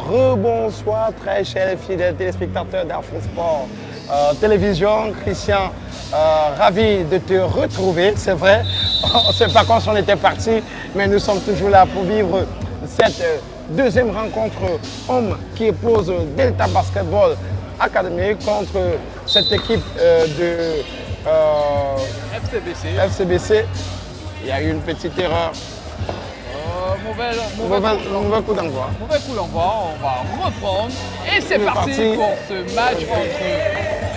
Rebonsoir très chers fidèles téléspectateurs d'Afro Sport Télévision. Christian, ravi de te retrouver. C'est vrai, on ne sait pas quand on était parti, mais nous sommes toujours là pour vivre cette deuxième rencontre homme qui oppose Delta Basketball Academy contre cette équipe de FCBC. Il y a eu une petite erreur. Mauvais coup d'envoi. Mauvais coup d'envoi, on va reprendre. Et c'est parti pour ce match entre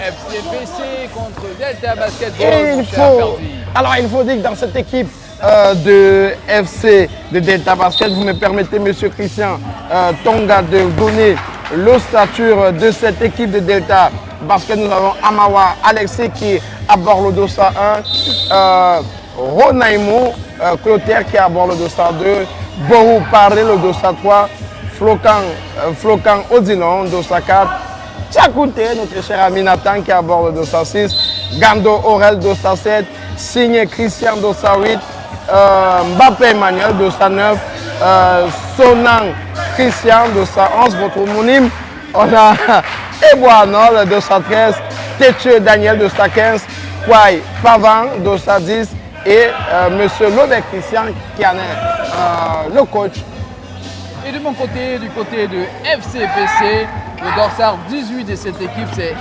FCBC contre Delta Basketball. Alors il faut dire que dans cette équipe de FC de Delta Basket, vous me permettez, monsieur Christian Tonga, de donner l'ossature de cette équipe de Delta Basket. Nous avons Amawa Alexis qui aborde le dossard 1, Ronaimo Clotaire qui aborde le dossard 2, Borou Paré le dossard 3, Flocan Odinon dossard 4, Tchakoute, notre cher ami Nathan qui aborde le dossard 6, Gando Aurel dossard 7, Signé Christian dossard 8, Mbappé Emmanuel dossard 9, Sonan Christian dossard 11, votre homonyme. On a Eboa Nol dossard 13, Téthieu Daniel dossard 15, Kouaï Pavan dossard 10 et monsieur Lobek Christian qui en est le coach. Et de mon côté, du côté de FCBC, le dossard 18 de cette équipe, c'est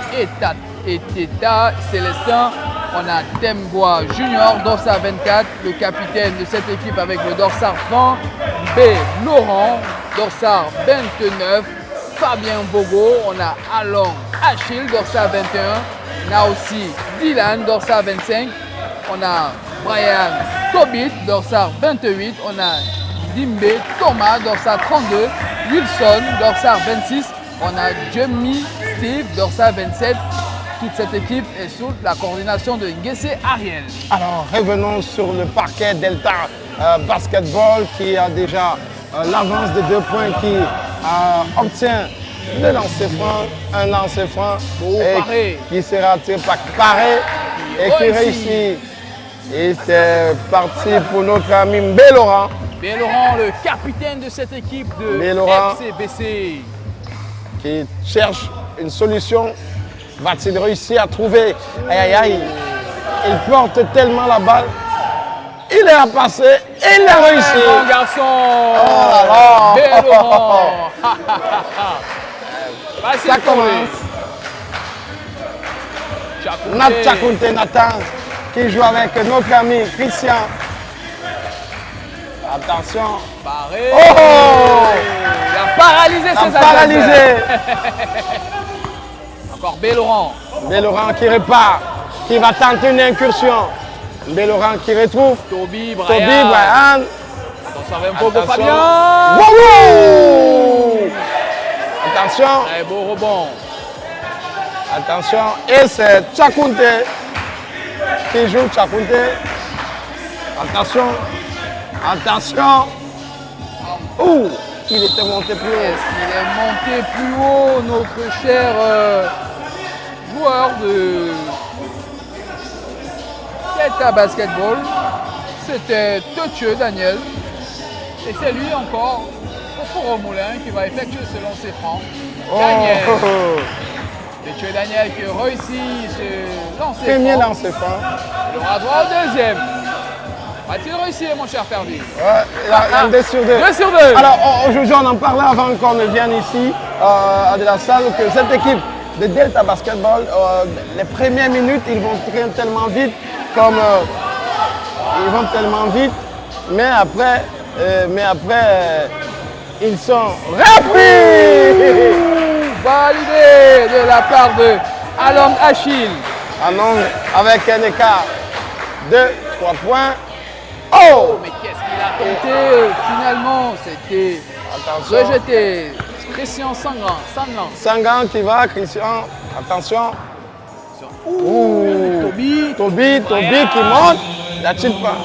Eteta Célestin. On a Tembois Junior, dossard 24, le capitaine de cette équipe avec le dossard 20. B. Laurent, dossard 29. Fabien Bogo, on a Alon Achille, dossard 21. On a aussi Dylan, dossard 25. On a Brian Tobit, dossard 28. On a Dimbe Thomas, dossard 32. Wilson, dossard 26. On a Jemmy Steve, dossard 27. Toute cette équipe est sous la coordination de Ngessé Ariel. Alors revenons sur le parquet Delta Basketball qui a déjà l'avance de 2 points, qui obtient le lancer franc, un lancer franc qui sera tiré par Paré et qui réussit. Et c'est parti pour notre ami Mbé-Laurent. Mbé-Laurent, le capitaine de cette équipe de FCBC. Qui cherche une solution. Va-t-il réussir à trouver? Aïe aïe aïe. Il porte tellement la balle. Il est à passer et il a réussi. Bon garçon. Oh là Mbé-Laurent. Ça commence. Tchakounte Nathan qui joue avec notre ami Christian. Attention. Paré. Oh! Il a paralysé ses adversaires. Encore Mbé-Laurent. Mbé-Laurent qui répare, qui va tenter une incursion. Mbé-Laurent qui retrouve. Toby Brian. Attention, Bogo Fabien. Bogo! Attention. Très beau rebond. Attention. Et c'est Tchakounte qui joue. Tchakounte. Attention. Attention. Ouh! Il était monté plus haut. Est-ce qu'il est monté plus haut, notre cher joueur de Delta Basketball? C'était Téthieu Daniel. Et c'est lui encore, au four au moulin, qui va effectuer ce lancer franc. Daniel. Téthieu Daniel qui réussit ce lancer franc. Premier lancer franc. Il aura droit au deuxième. Va-t-il réussir, mon cher Ferdi? Ouais, il a 2 sur 2. 2 sur 2. Alors, aujourd'hui, on en parlait avant qu'on ne vienne ici à de la salle, que cette équipe de Delta Basketball, les premières minutes, ils vont tellement vite, mais après, ils sont repris. Validé de la part de Alon Achille. Alon avec un écart de 3 points. Oh! Mais qu'est-ce qu'il a tenté finalement? C'était rejeté. Christian Sangan qui va, Christian. Attention. Toby qui monte. N'a-t-il pas?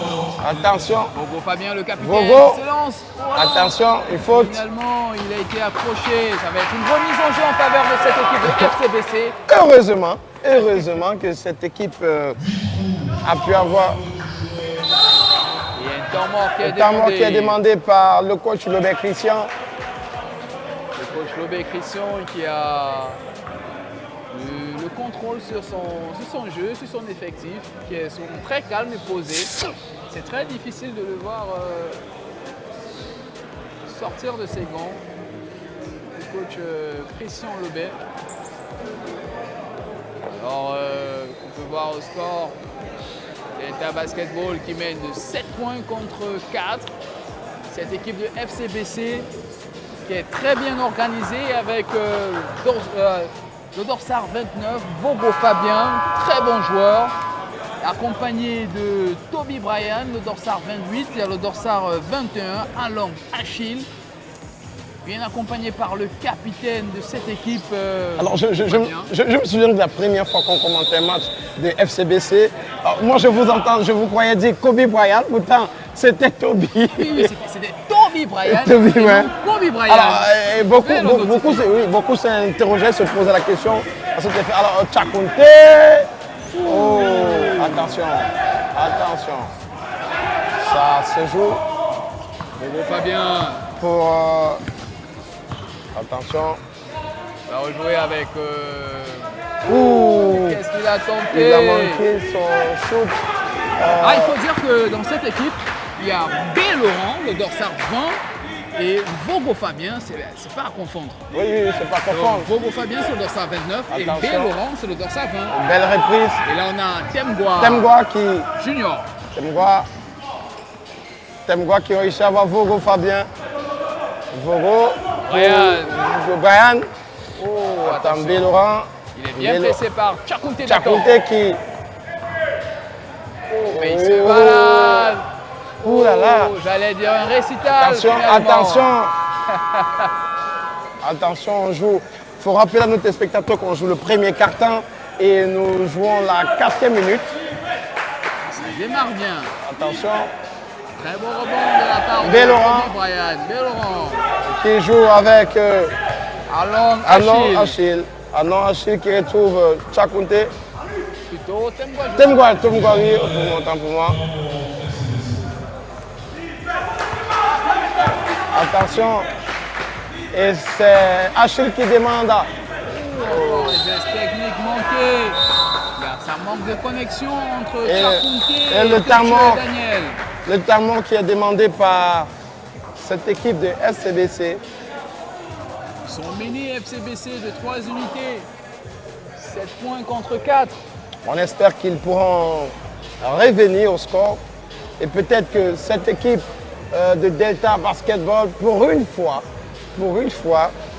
Attention. Bogo Fabien, le capitaine. Bogo. Se lance. Attention, il faut. Finalement, il a été approché. Ça va être une remise en jeu en faveur de cette équipe de FCBC. Heureusement que cette équipe a pu avoir. Il y a un temps mort qui est demandé par le coach Lobek Christian. Le coach Lobé Christian qui a le contrôle sur son jeu, sur son effectif, qui est très calme et posé. C'est très difficile de le voir sortir de ses gants. Le coach Christian Lobé. Alors, on peut voir au score Delta Basketball qui mène de 7 points contre 4. Cette équipe de FCBC qui est très bien organisée avec le dorsard 29, Vogo Fabien, très bon joueur, accompagné de Toby Bryan, le dorsard 28, il y a le dorsard 21, Along Achille, bien accompagné par le capitaine de cette équipe. Alors, je me souviens de la première fois qu'on commentait un match de FCBC. Alors, moi, je vous entends, je vous croyais dire Kobe Bryant, pourtant, c'était Toby. Oui, c'était Toby Bryant. Toby, ouais. Kobe Bryant. Alors, beaucoup s'interrogeaient, se posaient la question à cet effet. Alors, Tchakounte. Oh, attention, attention. Ça se joue. Bobo Fabien. Pour. Attention. Il va rejouer avec. Ouh. Qu'est-ce qu'il a tenté? Il a manqué son shoot. Il faut dire que dans cette équipe, il y a B. Laurent, le dorsard 20, et Vogo Fabien, c'est pas à confondre. Oui, c'est pas confondre. Donc, Vogo Fabien, c'est le dorsard 29, Attention. et B. Laurent, c'est le dorsard 20. Belle reprise. Et là, on a Temgwa. Temgwa qui. Junior. Temgwa qui réussit à avoir Vogo Fabien. Vogo. Brian. Oh, attention. attends, B. Laurent. Il est bien pressé par Tchakounte Daton. Tchakounte qui. Mais il se balade. Ouh là là. J'allais dire un récital. Attention, finalement. attention. Attention, on joue. Il faut rappeler à nos téléspectateurs qu'on joue le premier quart-temps et nous jouons la 4e minute. Ça démarre bien. Attention. Très bon rebond de la part B. Laurent. de Brian. B. Laurent. Qui joue avec Along Achille. Along Achille qui retrouve Tchakounte. Plutôt Temgwa. Temgwa, oui, autant pour moi. Attention. Et c'est Achille qui demande. Oh, geste technique manqué. Ça manque de connexion entre Tchakounte et le coach Daniel. Le talent qui est demandé par cette équipe de FCBC. Ils sont menés FCBC de 3 unités. 7 points contre 4. On espère qu'ils pourront revenir au score. Et peut-être que cette équipe de Delta Basketball, pour une fois,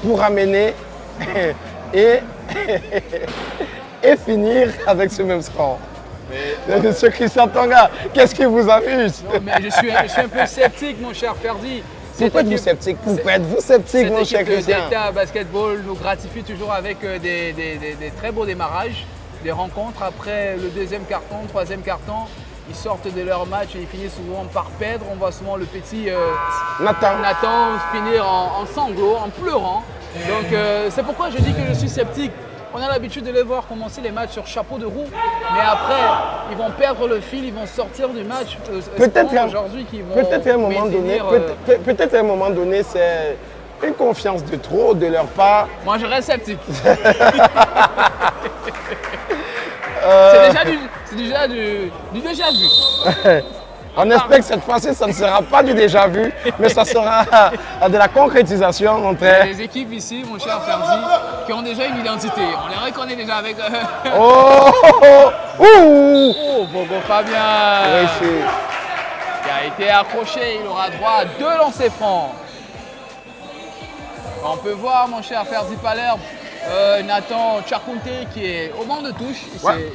pourra mener et finir avec ce même score. Monsieur Christian Tonga, qu'est-ce qui vous amuse? Non, mais je suis un peu sceptique, mon cher Ferdi. Pourquoi êtes-vous sceptique? Pourquoi êtes-vous sceptique, mon cher Christian? Cette équipe de Delta Basketball nous gratifie toujours avec des très beaux démarrages, des rencontres après le deuxième carton, troisième carton. Ils sortent de leur match et ils finissent souvent par perdre. On voit souvent le petit Nathan finir en sanglots, en pleurant. Donc c'est pourquoi je dis que je suis sceptique. On a l'habitude de les voir commencer les matchs sur chapeau de roue, mais après, ils vont perdre le fil, ils vont sortir du match. Peut-être aujourd'hui qu'ils vont peut-être à un moment donné, c'est une confiance de trop de leur part. Moi, je reste sceptique. C'est déjà du déjà vu. On espère que cette fois-ci, ça ne sera pas du déjà vu, mais ça sera de la concrétisation entre... Il y a des équipes ici, mon cher Ferdi, qui ont déjà une identité. On les reconnaît déjà avec... Oh, Bobo Fabien Réussi. Qui a été accroché, il aura droit à 2 lancers francs. On peut voir, mon cher Ferdi Palerme, Nathan Tchakounte qui est au banc de touche,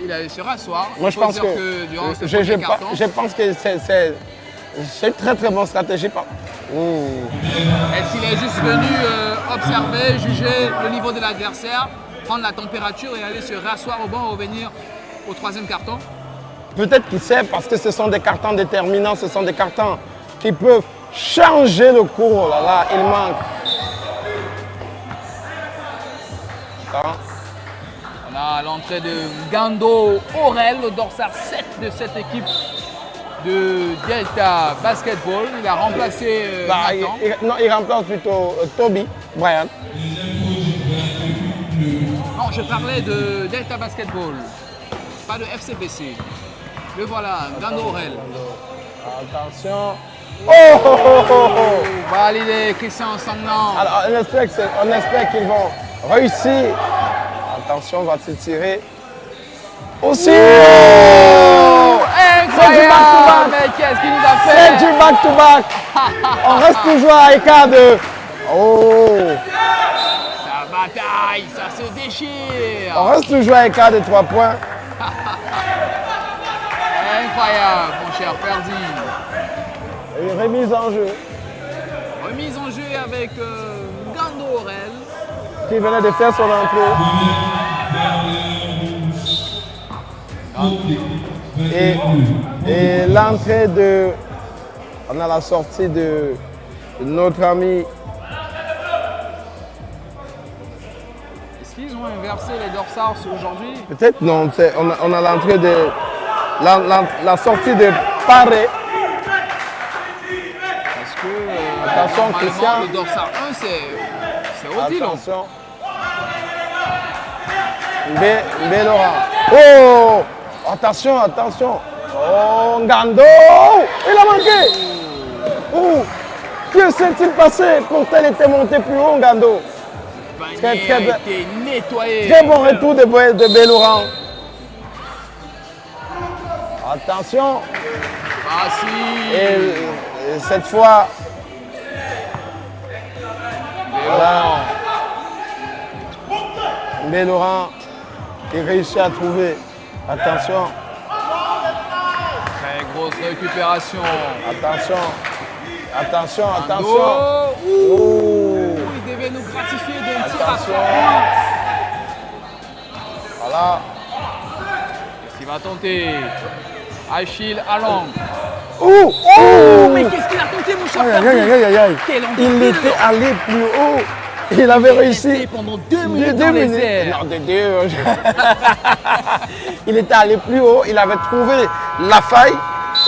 il allait se rasseoir. Moi, je pense que durant ce je pense que c'est une très très bonne stratégie. Est-ce qu'il est juste venu observer, juger le niveau de l'adversaire, prendre la température et aller se rasseoir au banc, revenir au 3e carton? Peut-être qu'il sait parce que ce sont des cartons déterminants, ce sont des cartons qui peuvent changer le cours. Oh là là, il manque. On a l'entrée de Gando Aurel, le dorsard 7 de cette équipe de Delta Basketball. Il a remplacé Nathan. Il remplace plutôt Toby Bryan. Non, je parlais de Delta Basketball, pas de FCBC. Le voilà, Gando Aurel. Attention. Oh, oh, oh, oh, oh. Validé, Christian Sangnan. Alors, on espère qu'ils vont réussir. Attention, va-t-il tirer? Aussi! Oh, incroyable! Mais qu'est-ce qu'il nous a fait? C'est du back-to-back. On reste toujours à écart de... Oh! Ça bataille, ça se déchire. On reste toujours à écart de 3 points. Incroyable, mon cher Ferdi. Une remise en jeu Remise en jeu avec Gando Aurel. qui venait de faire son entrée. Et l'entrée de... On a la sortie de notre ami. Est-ce qu'ils ont inversé les dorsars aujourd'hui? Peut-être non, on a l'entrée de... La sortie de Paré. Parce que Attention, normalement, Christian. le dorsal 1, c'est Odilon. Attention. Laurent. Oh! Attention, attention. Oh, Gando! Il a manqué! Oh! Que s'est-il passé? Pourtant, il était monté plus haut, Gando. Le Très, panier très a bien. été nettoyé. Très bon retour de Bélaurent. Attention. Facile. Et cette fois, voilà. Bélaurent qui réussit à trouver. Attention, Très grosse récupération. attention, attention, attention. Gando. Oh. Il devait nous gratifier d'un tir à Attention. 3 points. Voilà. Qu'est-ce qu'il va tenter? Achille Along. Oh, Oh, mais qu'est-ce qu'il a tenté, mon cher Aïe, aïe, Ferdi? aïe, aïe, aïe, aïe. Quel Il embouchure. était allé plus haut. Il avait Il est resté réussi. pendant 2 minutes Deux dans les minutes. airs. Non, de deux. Il était allé plus haut. Il avait trouvé la faille.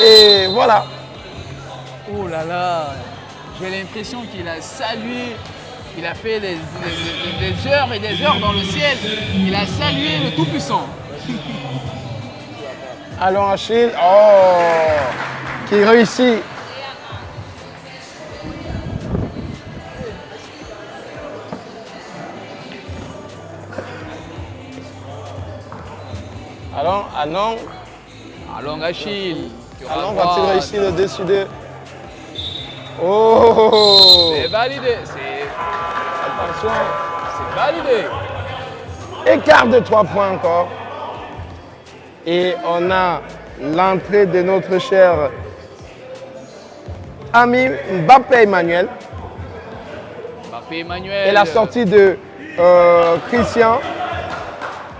Et voilà. Oh là là, j'ai l'impression qu'il a salué, il a fait des heures et des heures dans le ciel. Il a salué le Tout-Puissant. Allons Achille. Oh, qui réussit. Allons, allons. Allons Achille. tu Allons, vas va-t-il voir. réussir le dessus de... Oh, C'est validé, attention. c'est validé. Écart de 3 points encore. Et on a l'entrée de notre cher ami Mbappé Emmanuel. Mbappé Emmanuel. Et la sortie de Christian,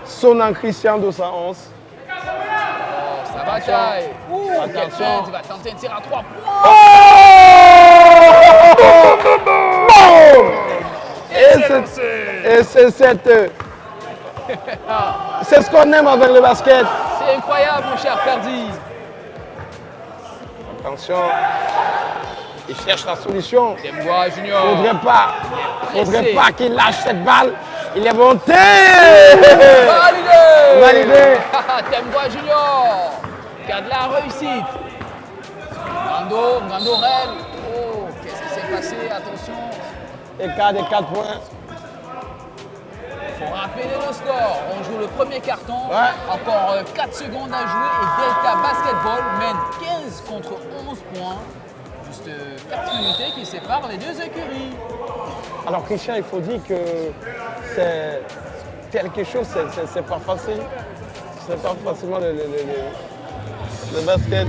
Sonan Christian 211. Ça bataille. Ouh, quelle Attention. feinte, il va tenter un tir à 3 points. Oh! Excellent. Et c'est ce qu'on aime avec le basket. C'est incroyable, mon cher Ferdi. Attention, il cherche la solution. Dembois Junior. Faudrait pas qu'il lâche cette balle. Il est monté. Validé. Validé. Dembois Junior. Qui a de la réussite. Gando Aurel. Oh, qu'est-ce qui s'est passé? Attention. Écart de 4 points. Il faut rappeler le score. On joue le premier carton. Ouais. Encore 4 secondes à jouer et Delta Basketball mène 15 contre 11 points. Juste 4 minutes qui séparent les deux écuries. Alors Christian, il faut dire que c'est quelque chose, c'est pas facile. C'est pas facilement le basket.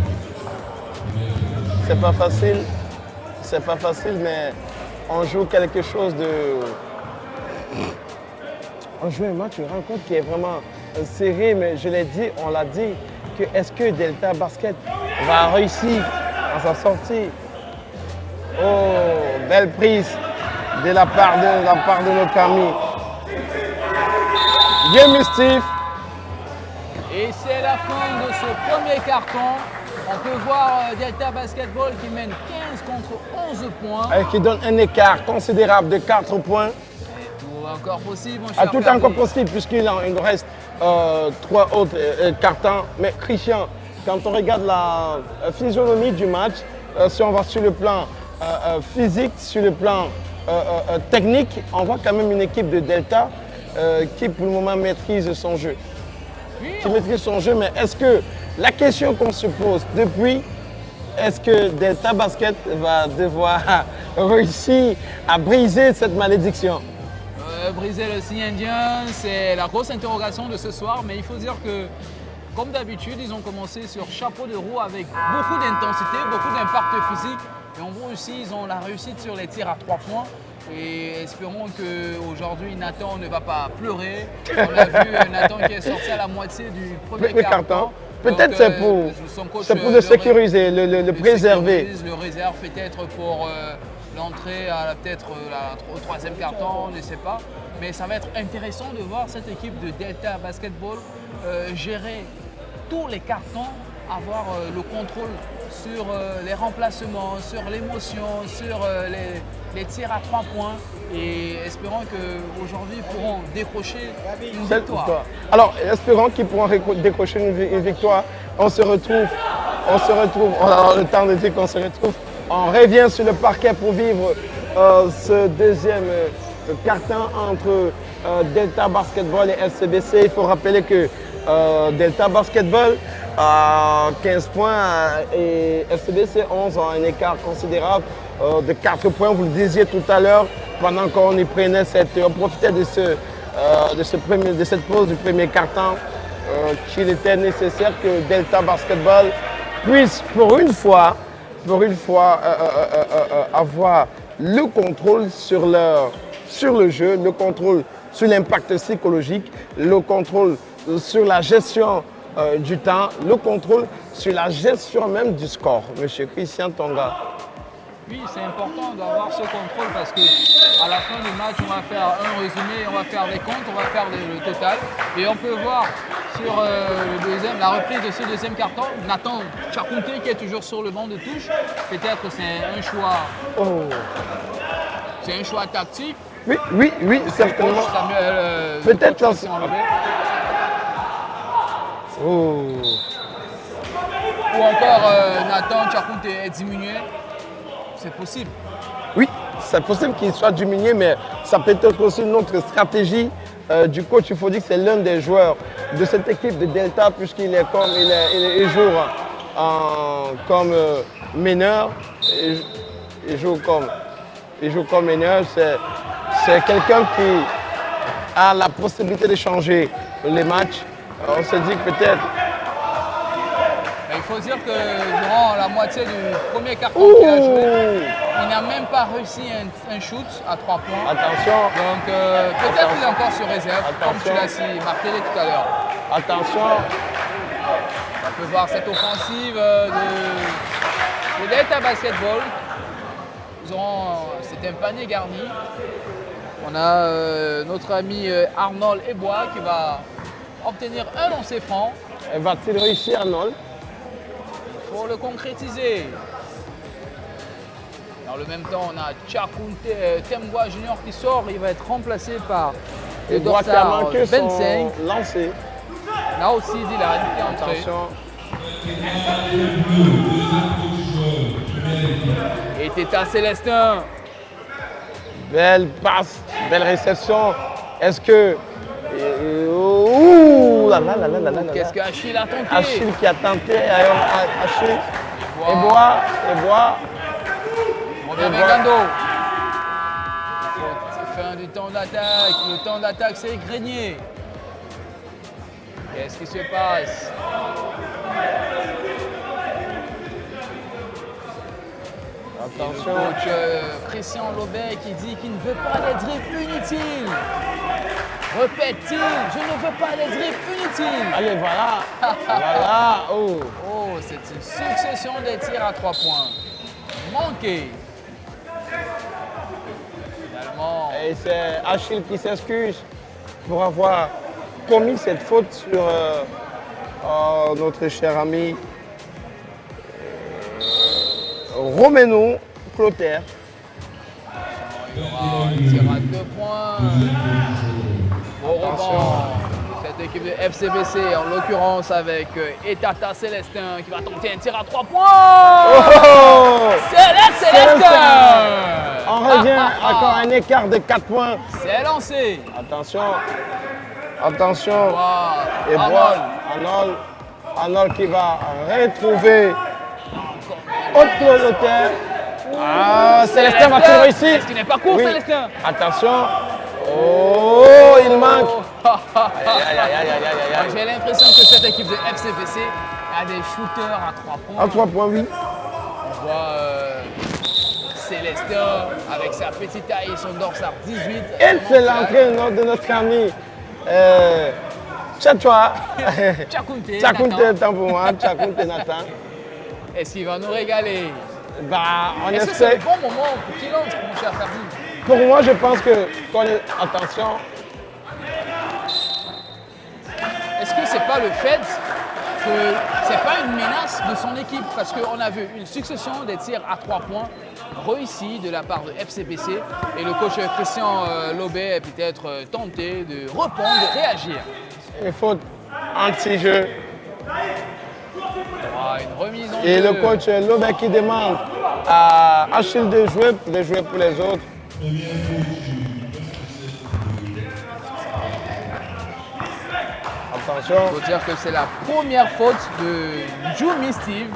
C'est pas facile. C'est pas facile, mais on joue quelque chose de... On joue un match, une rencontre qui est vraiment serrée, mais je l'ai dit, on l'a dit, que est-ce que Delta Basket va réussir à sa sortie? Oh, belle prise de la part de notre ami. Bien Steve. Et c'est la fin de ce premier carton. On peut voir Delta Basketball qui mène 15 contre 11 points. Qui donne un écart considérable de 4 points. encore possible, mon cher Ah, tout est Ferdi. encore possible puisqu'il il nous reste 3 autres cartons. Mais Christian, quand on regarde la physionomie du match, si on va sur le plan physique, sur le plan technique, on voit quand même une équipe de Delta qui pour le moment maîtrise son jeu. Oui, Qui maîtrise son jeu, mais est-ce que la question qu'on se pose depuis, est-ce que Delta Basket va devoir réussir à briser cette malédiction? briser le signe indien, c'est la grosse interrogation de ce soir, mais il faut dire que, comme d'habitude, ils ont commencé sur chapeau de roue avec beaucoup d'intensité, beaucoup d'impact physique, et on voit aussi ils ont la réussite sur les tirs à 3 points. Et espérons qu'aujourd'hui Nathan ne va pas pleurer. On a vu Nathan qui est sorti à la moitié du premier carton. Peut-être c'est pour le sécuriser, le préserver. Le réserve peut-être pour l'entrée peut-être au troisième carton, on ne sait pas. Mais ça va être intéressant de voir cette équipe de Delta Basketball gérer tous les cartons, avoir le contrôle sur les remplacements, sur l'émotion, sur les tirs à 3 points. Et espérons qu'aujourd'hui ils pourront décrocher une victoire. Alors, espérons qu'ils pourront décrocher une victoire. On se retrouve, on a le temps de dire qu'on se retrouve. On revient sur le parquet pour vivre ce deuxième carton entre Delta Basketball et FCBC. Il faut rappeler que Delta Basketball a 15 points et FCBC 11 a un écart considérable de 4 points. Vous le disiez tout à l'heure, pendant qu'on y prenait on profitait de cette pause du premier carton, qu'il était nécessaire que Delta Basketball puisse pour une fois avoir le contrôle sur le jeu, le contrôle sur l'impact psychologique, le contrôle sur la gestion du temps, le contrôle sur la gestion même du score. Monsieur Christian Tonga. Oui, c'est important d'avoir ce contrôle parce qu'à la fin du match, on va faire un résumé, on va faire les comptes, on va faire le total. Et on peut voir sur la reprise de ce deuxième carton, Nathan Chakunte qui est toujours sur le banc de touche. Peut-être c'est un choix. Oh. C'est un choix tactique. Oui, certainement. Peut-être Ou encore Nathan Chakunte est diminué. C'est possible. Oui, c'est possible qu'il soit diminué, mais ça peut être aussi une autre stratégie du coach. Il faut dire que c'est l'un des joueurs de cette équipe de Delta, puisqu'il est comme il joue comme meneur. Il joue comme meneur. C'est quelqu'un qui a la possibilité de changer les matchs. On se dit que peut-être. Il faut dire que durant la moitié du premier carton qu'il a joué, il n'a même pas réussi un shoot à 3 points. Attention. Donc peut-être qu'il est encore sur réserve, comme tu l'as martelé tout à l'heure. Attention. On peut voir cette offensive de Delta Basketball. C'est un panier garni. On a notre ami Arnold Ebois qui va obtenir un lancer franc. Va-t-il réussir, Arnold? Pour le concrétiser. Dans le même temps, on a Chakunte Tembois Junior qui sort. Il va être remplacé par le dorsal 25. Lancé. Là aussi, Dylan qui est entré. Attention. Et Teta Célestin. Belle passe, belle réception. Est-ce que... Ouh là là là là là là. Qu'est-ce qu'Achille a tenté? Achille qui a tenté. Achille. Ebois. Robert Megando. Fin du temps d'attaque. Le temps d'attaque s'est égrégné. Qu'est-ce qui se passe? Attention. Coach Christian Lobet qui dit qu'il ne veut pas des dribbles inutiles. Répète-t-il, je ne veux pas des dribbles inutiles. Allez, voilà. Voilà. Oh. Oh, c'est une succession de tirs à 3 points. Manqué. Finalement. Et c'est Achille qui s'excuse pour avoir commis cette faute sur notre cher ami Romeno Clotaire. Il y aura un tir à 2 points. rebond. Cette équipe de FCBC, en l'occurrence avec Etata Célestin qui va tenter un tir à 3 points. Oh! Célestin! On revient encore un écart de 4 points. C'est lancé. Attention. Attention. Wow. Et Arnold. Arnold qui va retrouver haute clôture. Ah, Célestin va-t-il réussir? Est-ce qu'il n'est pas court, Oui. Célestin? Attention. Oh, il manque. J'ai l'impression que cette équipe de FCBC a des shooters à 3 points. À 3 points, oui. On voit Célestin avec sa petite taille, son dorsal 18. Excellent entraînement de notre ami. Tchatchoua. Tchakounte. Tchakounte, temps pour moi. Tchakounte Nathan. Est-ce qu'il va nous régaler? Bah, en Est-ce que c'est effet, le bon moment pour qu'il lance, mon cher Fabi? pour moi, je pense que, attention, Est-ce que c'est pas le fait que c'est pas une menace de son équipe? Parce qu'on a vu une succession des tirs à 3 points réussis de la part de FCBC et le coach Christian Lobet est peut-être tenté de répondre, de réagir. il faut anti-jeu. Ah, une remise en Et jeu. le coach Lobet qui demande à Achille de jouer pour les autres. Attention. Il faut dire que c'est la première faute de Jumi Steve,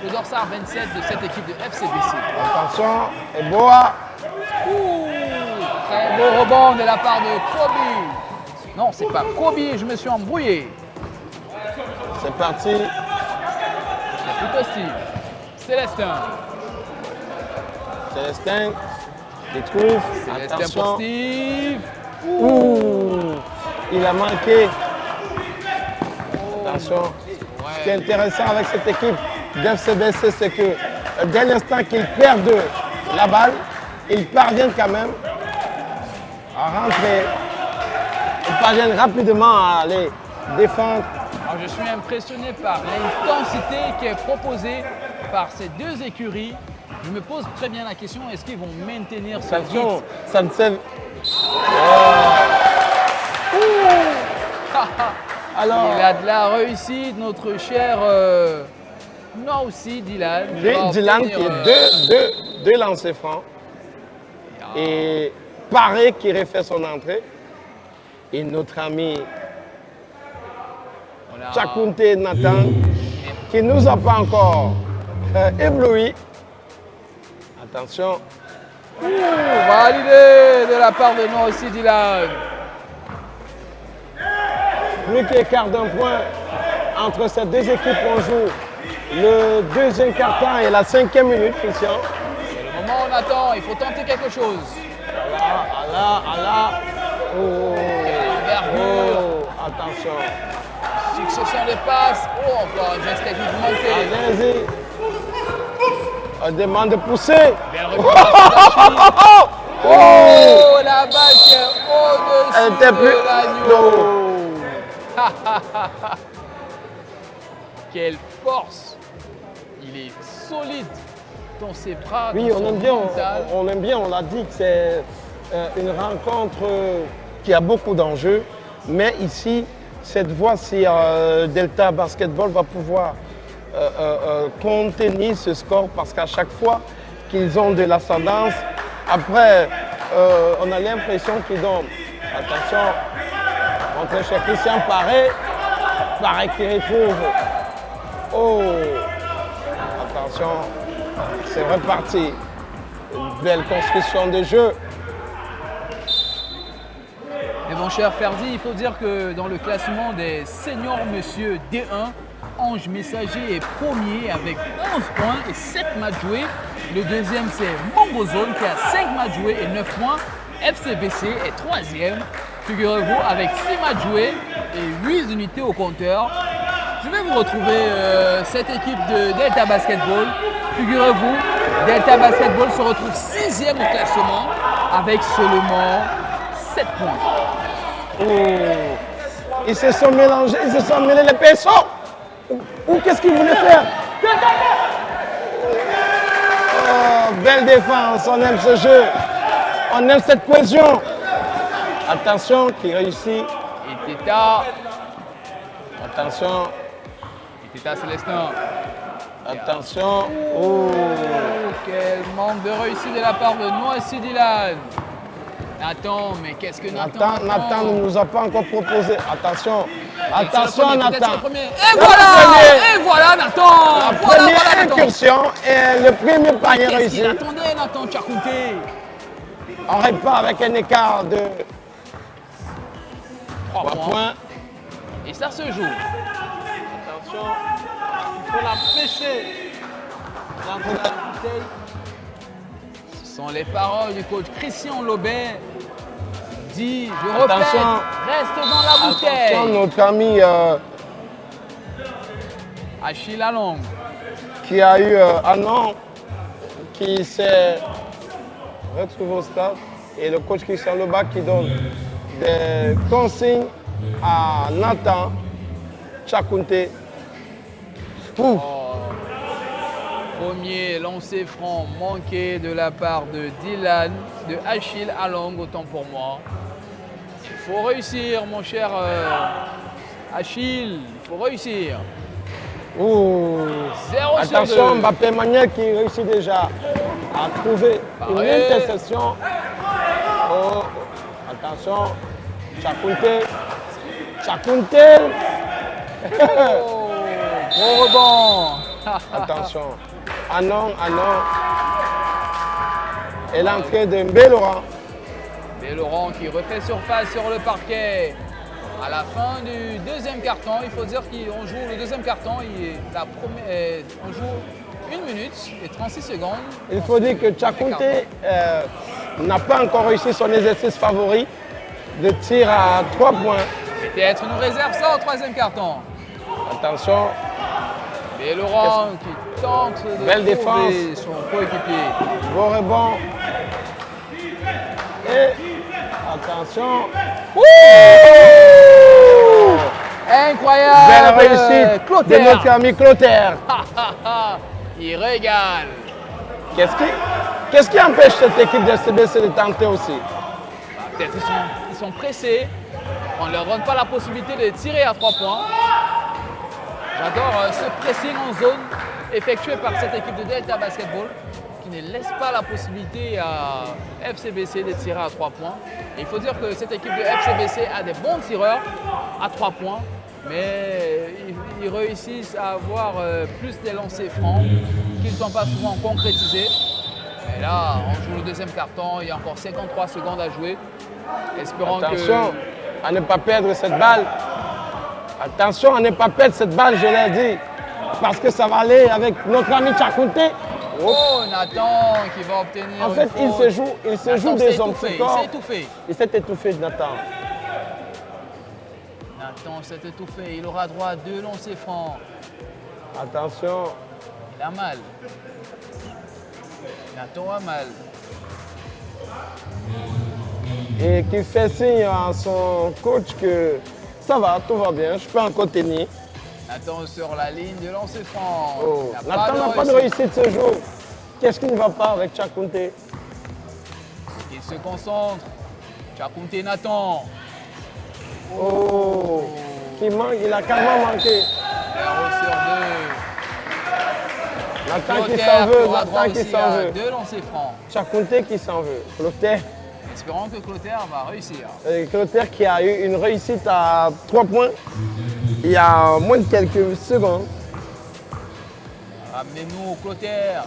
le dorsal 27 de cette équipe de FCBC. Attention. Et Boa. Ouh, très beau rebond de la part de Kobe. Non, c'est pas Kobe, je me suis embrouillé. C'est parti. C'est plutôt Steve. Célestin. Célestin qui trouve. Célestin pour Attention. Steve. Ouh. Il a manqué. Attention. Ce qui est Ouais. intéressant avec cette équipe d'FCBC, c'est que dès l'instant qu'ils perdent la balle, ils parviennent quand même à rentrer. Ils parviennent rapidement à aller défendre. Alors, je suis impressionné par l'intensité qui est proposée par ces deux écuries. Je me pose très bien la question, est-ce qu'ils vont maintenir ce Attention, rythme? ça ne sert. Alors, Il a de la réussite, notre cher Naoussi Dylan. Dylan qui est deux lancers francs. Et Paré qui refait son entrée. Et notre ami Tchakounte Nathan qui ne nous a pas encore ébloui. Attention. Validé de la part de Naoussi Dylan. Plus qu'écart d'un point entre ces deux équipes. On joue le deuxième quart-temps et la 5e minute, Christian. C'est le moment où on attend, il faut tenter quelque chose. Allah. Oh, Envergure. attention. Succession de passes. Oh, encore un geste technique manqué. Allez-y. On demande de pousser. Belle récupération d'Achille. Oh, la balle qui est Elle au-dessus était plus. de l'agneau. Non. Quelle force. Il est solide dans ses bras. Oui, dans on son aime bien, mental. on aime bien, on l'a dit que c'est une rencontre qui a beaucoup d'enjeux. Mais ici, cette fois-ci, Delta Basketball va pouvoir contenir ce score parce qu'à chaque fois qu'ils ont de l'ascendance, après, on a l'impression qu'ils ont, attention, rentré chez Christian Paré qui retrouve, oh, attention, c'est reparti, une belle construction de jeu. Et mon cher Ferdi, il faut dire que dans le classement des seniors monsieur D1, Ange Messager est premier avec 11 points et 7 matchs joués. Le deuxième, c'est Mongozone qui a 5 matchs joués et 9 points. FCBC est troisième, figurez-vous, avec 6 matchs joués et 8 unités au compteur. Je vais vous retrouver cette équipe de Delta Basketball. Figurez-vous, Delta Basketball se retrouve 6e au classement avec seulement 7 points. Oh, ils se sont mélangés, ils se sont mêlés les pinceaux. Ou qu'est-ce qu'ils voulaient faire? Oh, belle défense, on aime ce jeu. On aime cette cohésion. Attention, qui réussit. Teta. Attention. Teta Célestin. Attention. Oh. Oh, quel manque de réussite de la part de Noisy Dylan. Nathan, mais qu'est-ce que Nathan ne nous a pas encore proposé. Attention. Attention, Et Nathan. voilà Nathan. La Voilà, première Nathan. incursion et le premier panier Qu'est-ce réussi. qu'il attendait, Nathan Tchakounté? On répare avec un écart de 3 3 points. Et ça se joue. Attention. Il faut la pêcher. Dans la bouteille. Ce sont les paroles du coach Christian Lobet. Dit, je répète, Attention. reste dans la Attention, bouteille. notre ami Achille Along. qui a eu un an, qui s'est retrouvé au stade, et le coach Christian Loba qui donne des consignes à Nathan Tchakounté. Ouf. Premier lancer franc manqué de la part de Dylan, de Achille Along, autant pour moi. Il faut réussir, mon cher Achille, il faut réussir. Ouh. 0 sur Attention, 2. Mbappé Manuel qui réussit déjà à trouver une Pareil. interception. Oh. Attention, Tchakounté. Tchakounté. Oh, gros rebond. Attention. Ah non. Et l'entrée de Mbélora. Et Laurent qui refait surface sur le parquet. À la fin du deuxième carton, il faut dire qu'on joue le deuxième carton, on joue 1 minute et 36 secondes. Il faut dire que Tchakounté n'a pas encore réussi son exercice favori de tir à 3 points. Peut-être nous réserve ça au troisième carton. Attention, Et Laurent qui tente de Belle trouver défense. son coéquipier. beau rebond. Et attention. Incroyable. Belle réussite de Clotaire. notre ami Clotaire. Il régale. Qu'est-ce qui empêche cette équipe de SCBC de tenter aussi? Peut-être ils sont pressés. On ne leur donne pas la possibilité de tirer à 3 points. J'adore ce pressing en zone effectué par cette équipe de Delta Basketball qui ne laisse pas la possibilité à FCBC de tirer à 3 points. Et il faut dire que cette équipe de FCBC a des bons tireurs à 3 points, mais ils réussissent à avoir plus des lancers francs qui ne sont pas souvent concrétisés. Et là, on joue le deuxième carton, il y a encore 53 secondes à jouer. Espérons Attention à ne pas perdre cette balle. Attention à ne pas perdre cette balle, je l'ai dit. Parce que ça va aller avec notre ami Tchakounté. Oh, Nathan qui va obtenir. En fait, une il faute. se joue Nathan des s'est hommes étouffé, forts. Il s'est étouffé. Il s'est étouffé, Nathan. Nathan s'est étouffé. Il aura droit à 2 lancers francs. Attention. Il a mal. Nathan a mal. Et qui fait signe à son coach que ça va, tout va bien, je peux encore tenir. Nathan sur la ligne de lancer franc. Oh. Il n'a Nathan n'a pas de réussite ce jour. Qu'est-ce qui ne va pas avec Tchakounté? Il se concentre. Tchakounté Nathan. Oh. Qui manque, il a carrément manqué. 0 sur 2. Nathan qui s'en veut, Nathan qui s'en veut. 2 lancers francs. Tchakounté qui s'en veut. Clotaire. Espérons que Clotaire va réussir. Clotaire qui a eu une réussite à 3 points il y a moins de quelques secondes. Ramenez-nous Clotaire.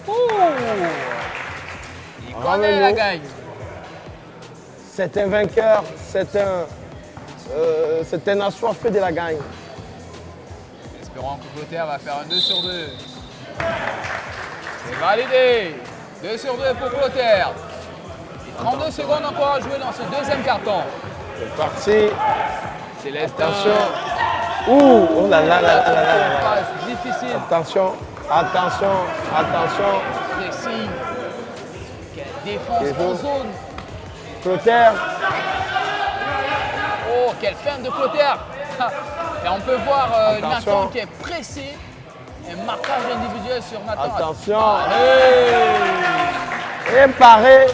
Ouh. Il connaît Ramenez-nous. la gagne. C'est un vainqueur, c'est un assoiffé de la gagne. Espérons que Clotaire va faire un 2 sur 2. C'est validé. 2 sur 2 pour Clotaire. Et 32 secondes encore à jouer dans ce deuxième carton. C'est parti. Célestin. Attention. Ouh, oh là là là là là là là. Passe difficile. Attention, attention, attention. Pressing. Quelle défense Et en vous. zone. Clotaire. Oh, quelle feinte de Clotaire. Et on peut voir Attention. Nathan qui est pressé. Un marquage individuel sur Nathan. Attention. Allez. Et paré.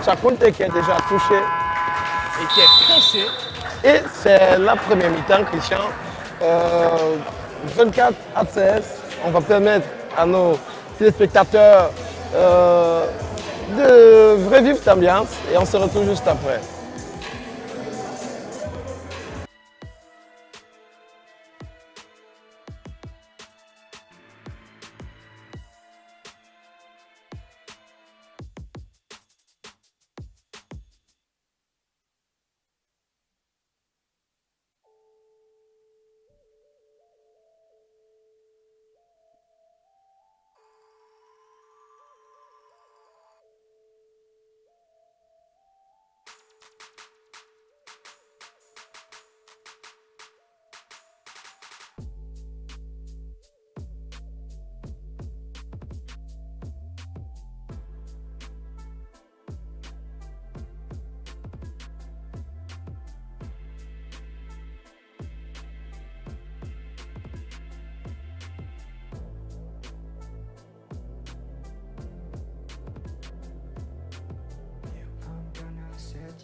Chakunte qui est déjà touché. Et qui est pressé. Et c'est la première mi-temps, Christian. 24 à 16. On va permettre à nos téléspectateurs de revivre cette ambiance et on se retrouve juste après.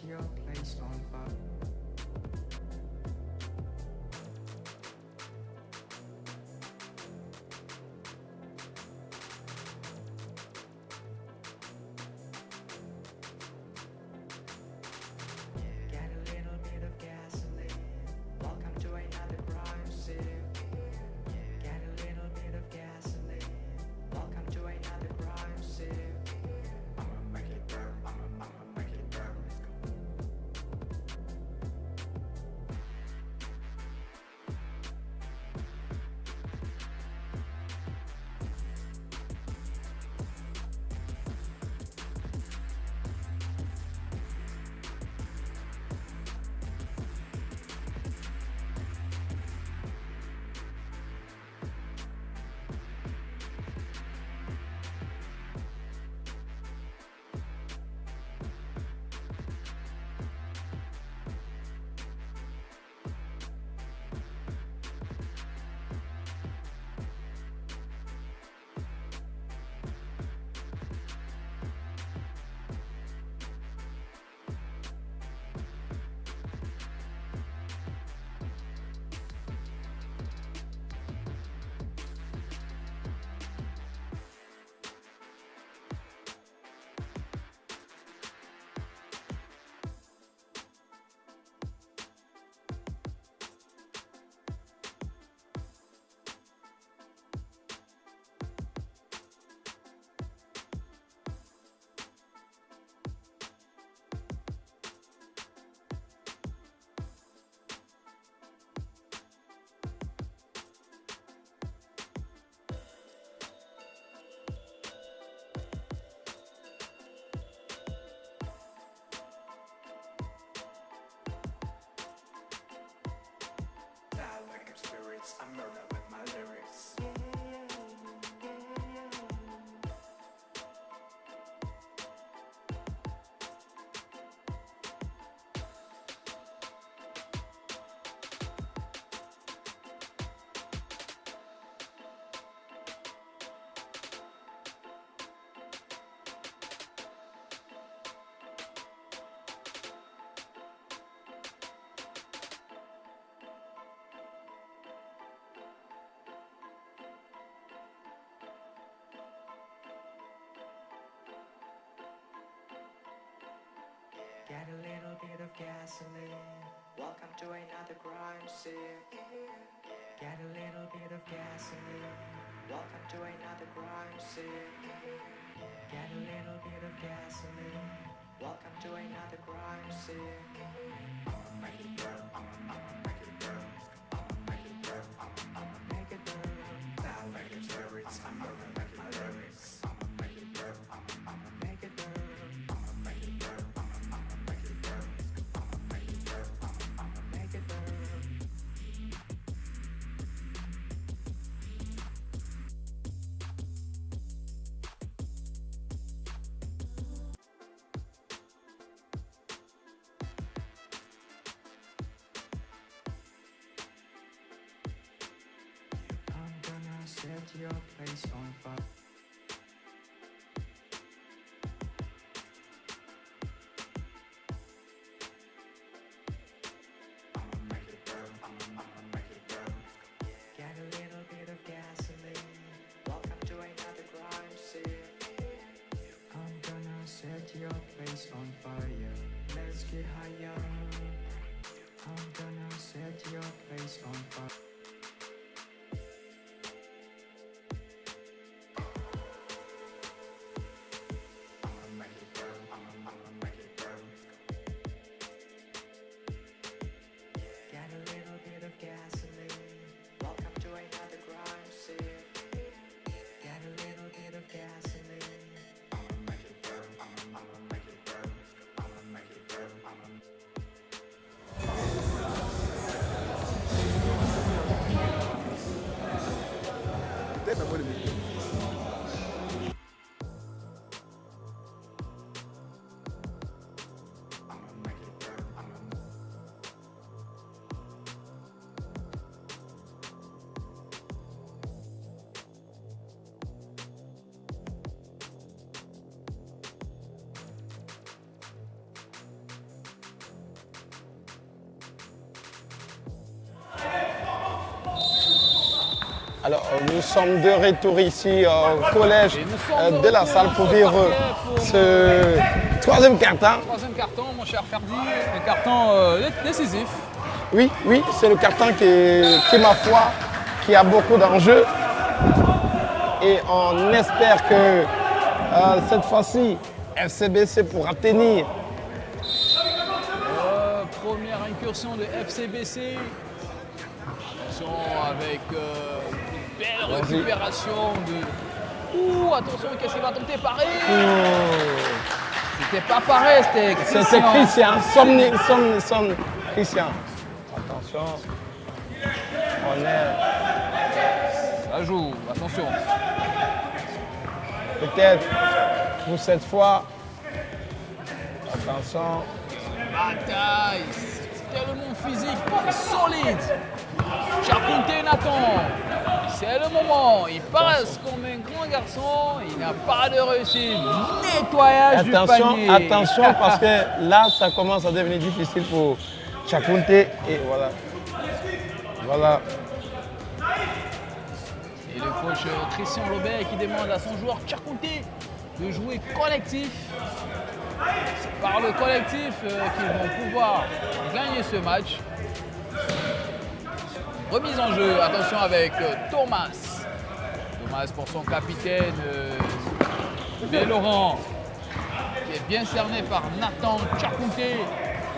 Your place on fire. Get a little bit of gasoline. Welcome to another crime scene. Get a little bit of gasoline. Welcome to another crime scene. I'ma make it burn. I'ma make it burn. I murder with my lyrics. Get a little bit of gasoline. Welcome to another crime scene. Get a little bit of gasoline. Welcome to another crime scene. Get a little bit of gasoline. Welcome to another crime scene. I'ma make it burn. I'ma make it burn. I'ma make it burn. I'ma make it burn. Sound like it's lyrics. I'ma make it lyrics. I'ma make it burn. I'ma make it burn. I'ma make it burn. I'ma make it burn. I'ma make it burn. I'ma make it burn. I'm gonna set your place on fire. Alors, nous sommes de retour ici au collège Et nous sommes de la retour salle pour sur vivre parquet pour ce troisième carton. Troisième carton, mon cher Ferdi, un carton décisif. Oui, oui, c'est le carton qui, ma foi, qui a beaucoup d'enjeux. Et on espère que cette fois-ci, FCBC pourra tenir. Première incursion de FCBC. Attention avec une belle récupération de... Ouh, attention, qu'est-ce qu'il va tenter? Pareil. C'était pas pareil, c'était Christian. C'est Christian, Somni, Christian. Attention, on est Ça joue, attention. peut-être pour cette fois. Attention. Bataille, tellement physique, solide. Charpenté Nathan, c'est le moment. Il passe comme un grand garçon, il n'a pas de réussite. Nettoyage du panier. Attention, parce que là, ça commence à devenir difficile pour Chakunte. Et voilà. Voilà. Et le coach Christian Lobert qui demande à son joueur Chakunte de jouer collectif. C'est par le collectif qu'ils vont pouvoir gagner ce match. Remise en jeu, attention avec Thomas. Thomas pour son capitaine Laurent, qui est bien cerné par Nathan Chakunte.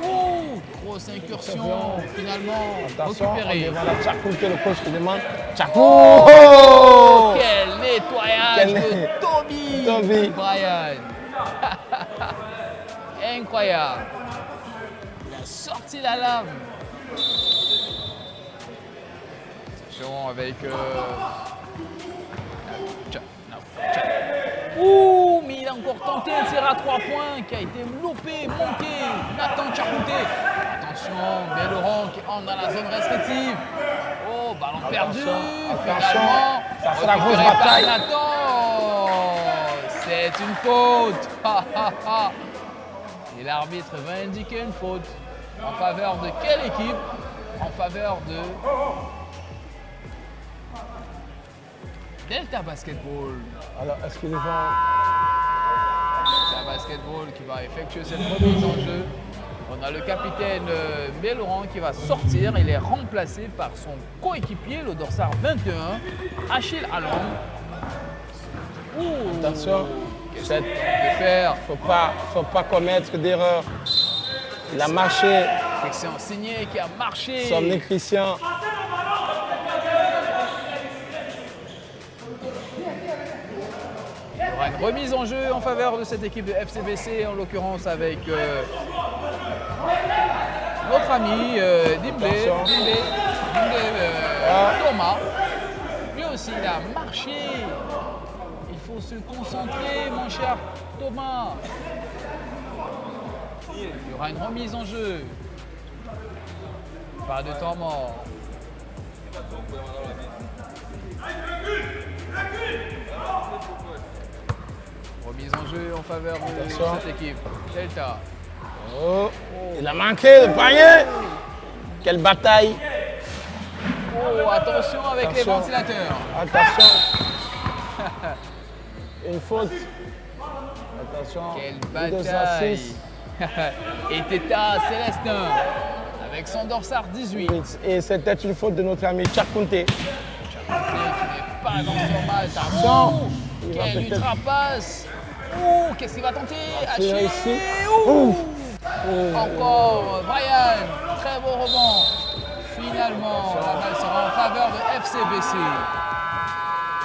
Ouh, grosse incursion, finalement Attention, récupérée. on demande à Chakunte, le coach qui demande Chakunte. Oh, quel nettoyage de Toby. Brian. Incroyable. Il a sorti la lame. Attention avec... Ouh, mais il a encore tenté un tir à 3 points qui a été loupé, manqué. Nathan Chakunte. Attention, Laurent qui entre dans la zone restrictive. Oh, ballon perdu. Attention, Finalement, ça sera la grosse récupéré par bataille. Nathan. C'est une faute. Et l'arbitre va indiquer une faute en faveur de quelle équipe? En faveur de Delta Basketball. Alors, est-ce qu'ils vont... Delta Basketball qui va effectuer cette remise en jeu. On a le capitaine Laurent qui va sortir. Il est remplacé par son coéquipier, le dorsal 21, Achille Allon. Attention, Qu'est-ce qu'il peut faire? faut pas commettre d'erreur. Il a marché, Christian Signé qui a marché. Somni Christian. Il y aura une remise en jeu en faveur de cette équipe de FCBC, en l'occurrence avec notre ami Dimblé, Thomas. Lui aussi, il a marché. Il faut se concentrer, mon cher Thomas. Il y aura une remise en jeu. Pas de temps mort. Remise en jeu en faveur de Attention. cette équipe. Delta. Oh, il a manqué le panier. Quelle bataille. Oh, attention avec les Attention. ventilateurs. Attention. Une faute. Attention. Quelle 2 à bataille. 6. Et Teta Célestin avec son dorsard 18. Et c'était une faute de notre ami Chakunte. Qui n'est pas dans son match. Attention. Il va Quelle peut-être- ultra-passe. Ouh, qu'est-ce qu'il va tenter? finir Haché. ici. Ouh. Oh. Encore Brian. Très beau rebond. Finalement, la balle sera en faveur de FCBC.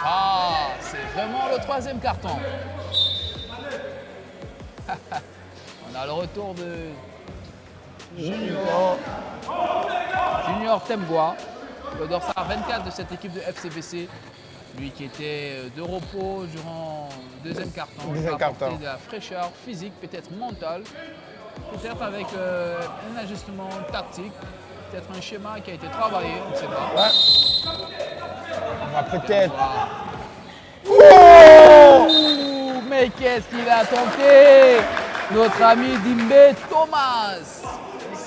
Ah, c'est vraiment le troisième carton. On a le retour de Junior Tembois, le dorsal 24 de cette équipe de FCBC. Lui qui était de repos durant le deuxième carton. Il va apporter de la fraîcheur physique, peut-être mentale, peut-être avec un ajustement tactique, peut-être un schéma qui a été travaillé, on ne sait pas. Ouais. On va peut-être. Ouh, mais qu'est-ce qu'il a tenté? Notre ami Dimbe Thomas.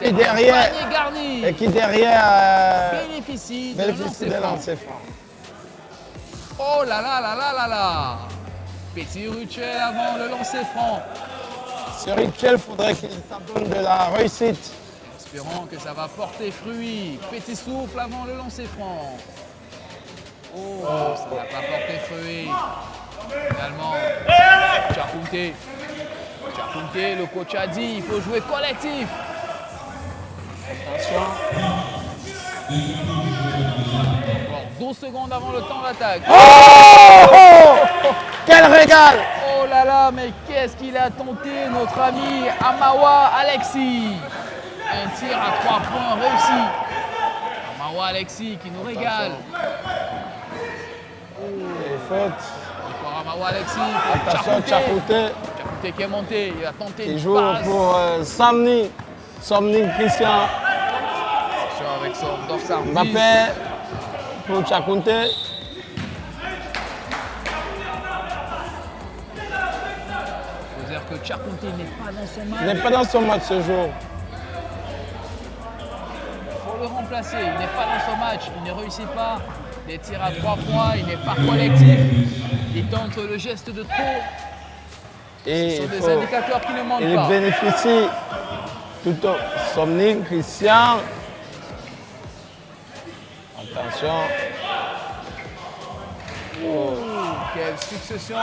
Et derrière. Panier garni. Et qui derrière Bénéficie de bénéficie de lancer franc. lancer franc. Oh là là là là là là. Petit Ruchel avant le lancer franc. Ce rituel, il faudrait qu'il s'adonne de la réussite. Espérons que ça va porter fruit. Petit souffle avant le lancer franc. Oh, ça n'a pas porté fruit. Finalement, Tchakounté, le coach a dit, il faut jouer collectif. Attention. Encore 12 secondes avant le temps d'attaque. Oh! Quel régal! Oh là là, mais qu'est-ce qu'il a tenté, notre ami Amawa Alexis. Un tir à 3 points réussi. Amawa Alexis qui nous régale. Et faute. Encore Amawa Alexis. Attention, Tchakounté. Tchakounté qui est monté, il a tenté Il une joue passe. pour Somni. Somni Christian. Attention avec son dorsal 10. Mbappé pour Tchakounté. Il faut dire que Tchakounté n'est pas dans son match. Il n'est pas dans son match ce jour. Il faut le remplacer. Il n'est pas dans son match. Il ne réussit pas les tirs à 3 points. Il n'est pas collectif. Il tente le geste de trop. Et Ce sont il des faut- indicateurs qui ne manquent il pas. bénéficie tout au Somni Christian. Attention. Quelle succession.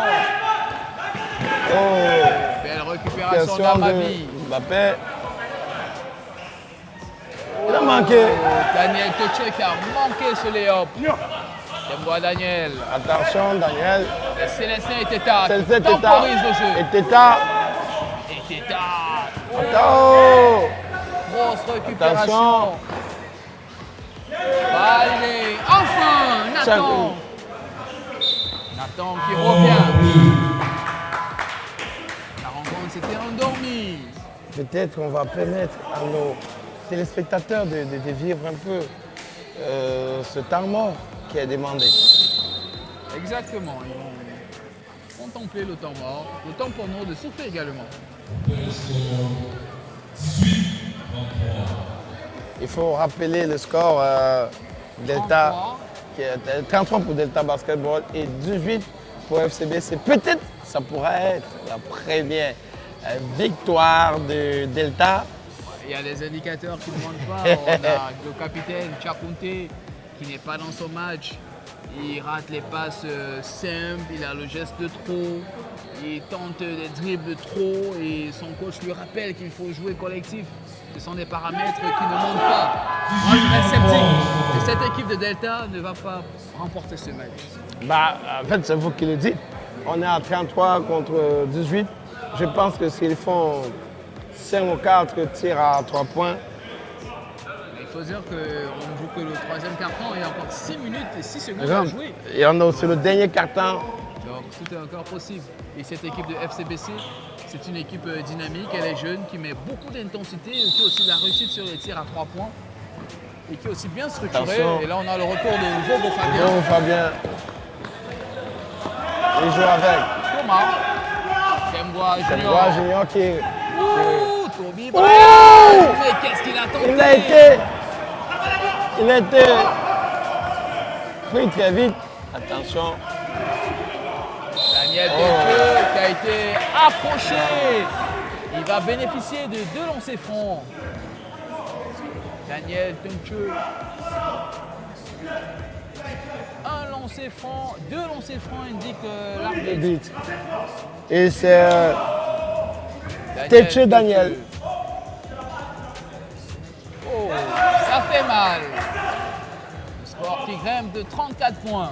Oh, Belle récupération question d'Amavi. de Mbappé. Il a manqué. Daniel Teche qui a manqué ce layup. Temboa Daniel. Attention, Daniel. Et Célestin et Teta C'est qui le Teta. temporisent le jeu. Et Teta. Et Teta. Oh. Grosse récupération. Allez, enfin, Nathan. Nathan qui revient. La rencontre s'était endormie. Peut-être qu'on va permettre à nos téléspectateurs de vivre un peu ce temps mort qui est demandé. Exactement, ils vont contempler le temps mort, le temps pour nous de souffler également. Il faut rappeler le score Delta, 33. qui est 33 pour Delta Basketball et 18 pour FCBC. Peut-être ça pourrait être la première victoire de Delta. Il y a des indicateurs qui ne manquent pas. On a le capitaine Tchakounté qui n'est pas dans son match. Il rate les passes simples, il a le geste de trop, il tente des dribbles de trop et son coach lui rappelle qu'il faut jouer collectif. Ce sont des paramètres qui ne manquent pas. Moi, je reste sceptique que cette équipe de Delta ne va pas remporter ce match. Bah, en fait, c'est vous qui le dites. On est à 33 contre 18. Je pense que s'ils font 5 ou 4 tirs à 3 points, Il faut dire qu'on ne joue que le troisième quart-temps et il y a encore 6 minutes et 6 secondes à jouer. et on a aussi le dernier carton. Donc tout est encore possible. Et cette équipe de FCBC, c'est une équipe dynamique, elle est jeune, qui met beaucoup d'intensité, qui a aussi de la réussite sur les tirs à 3 points et qui est aussi bien structurée. Attention. Et là, on a le retour de Vogo Fabien. Bon, Fabien. Il joue avec. Thomas, Temboa C'est Junior. moi, Junior, qui est. Ouh, Toby Oh! Bryant. Mais qu'est-ce qu'il a tenté? Il a été pris très vite. Attention. Daniel Teche qui a été approché. Il va bénéficier de 2 lancers francs. Daniel Teche. Un lancer franc, 2 lancers francs indique l'arbitre. Vite. Et c'est Teche Daniel. Oh, ça fait mal. Le score qui grimpe de 34 points.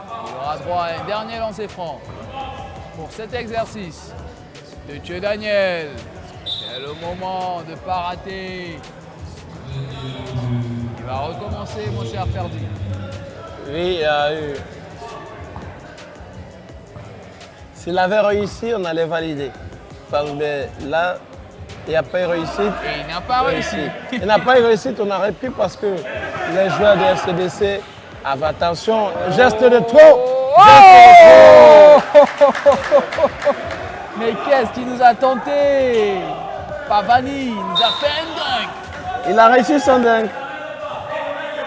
Il aura droit à un dernier lancer franc pour cet exercice. Teche Daniel. C'est le moment de ne pas rater. Il va recommencer, mon cher Ferdi. Oui, il y a eu. S'il avait réussi, on allait valider. Parce que là, il n'y a pas eu réussite. Et il n'a pas réussi. Il n'a pas eu réussite, on aurait pu parce que les joueurs de FCBC avaient attention. Geste de trop. Oh! Mais qu'est-ce qu'il nous a tenté? Pavani nous a fait un dunk. Il a réussi son dunk.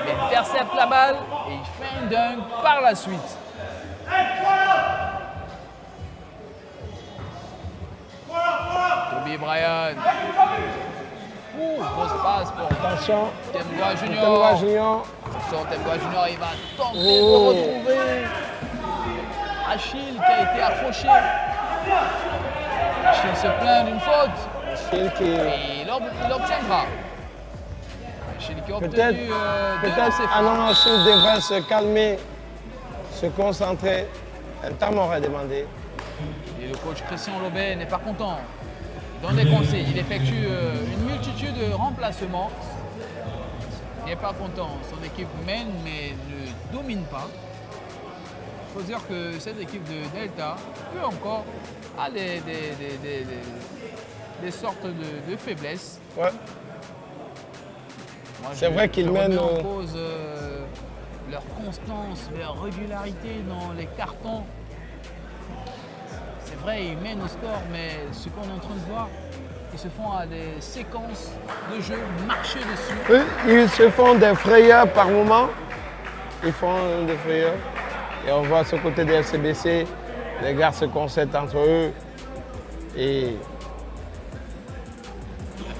Il intercepte la balle et il fait un dunk par la suite. Kobe Bryant. Grosse passe pour Attention. Temgua Junior. Temgua Junior. Sur Temgua Junior, il va tenter de retrouver Achille qui a été accroché. Achille se plaint d'une faute. Achille qui... Et il l'obtiendra. Achille qui a obtenu Peut-être Anon Achille devrait se calmer, se concentrer. Un temps m'aurait demandé. Et le coach Christian Lobet n'est pas content. Il donne des conseils. Il effectue une multitude de remplacements. Il n'est pas content. Son équipe mène mais ne domine pas. Il faut dire que cette équipe de Delta peut encore a des sortes de faiblesses. Ouais. C'est vrai qu'ils mènent en cause leur constance, leur régularité dans les cartons. C'est vrai, ils mènent au score, mais ce qu'on est en train de voir, ils se font à des séquences de jeu, marcher dessus. Oui, ils se font des frayeurs par moment. Ils font des frayeurs. Et on voit ce côté des FCBC, les gars se concertent entre eux. Et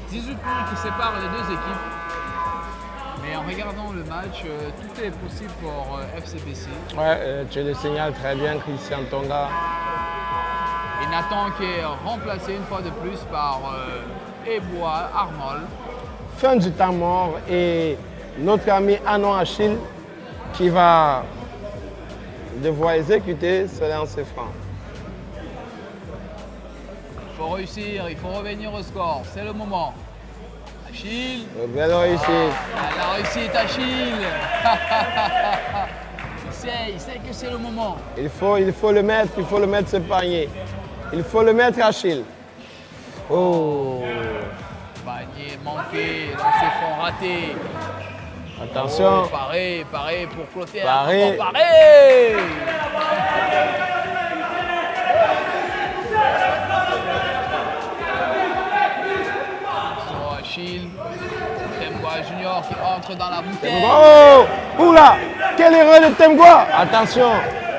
18 points qui séparent les deux équipes. Mais en regardant le match, tout est possible pour FCBC. ouais, tu le signales très bien, Christian Tonga. Et Nathan qui est remplacé une fois de plus par Ebois Arnold. Fin du temps mort et notre ami Anon Achille qui va devoir exécuter ce lancer franc. Il faut réussir, il faut revenir au score, c'est le moment. Achille. Belle réussite. La réussite Achille. Il sait que c'est le moment. Il faut le mettre ce panier. Il faut le mettre Achille. Oh, Panier manqué, lancer franc raté. attention. Oh, paré pour Clotaire. Paré. Oh, paré. Sur Achille. Temgua Junior qui entre dans la bouteille. Oh, oula, quelle erreur de Temgua. Attention.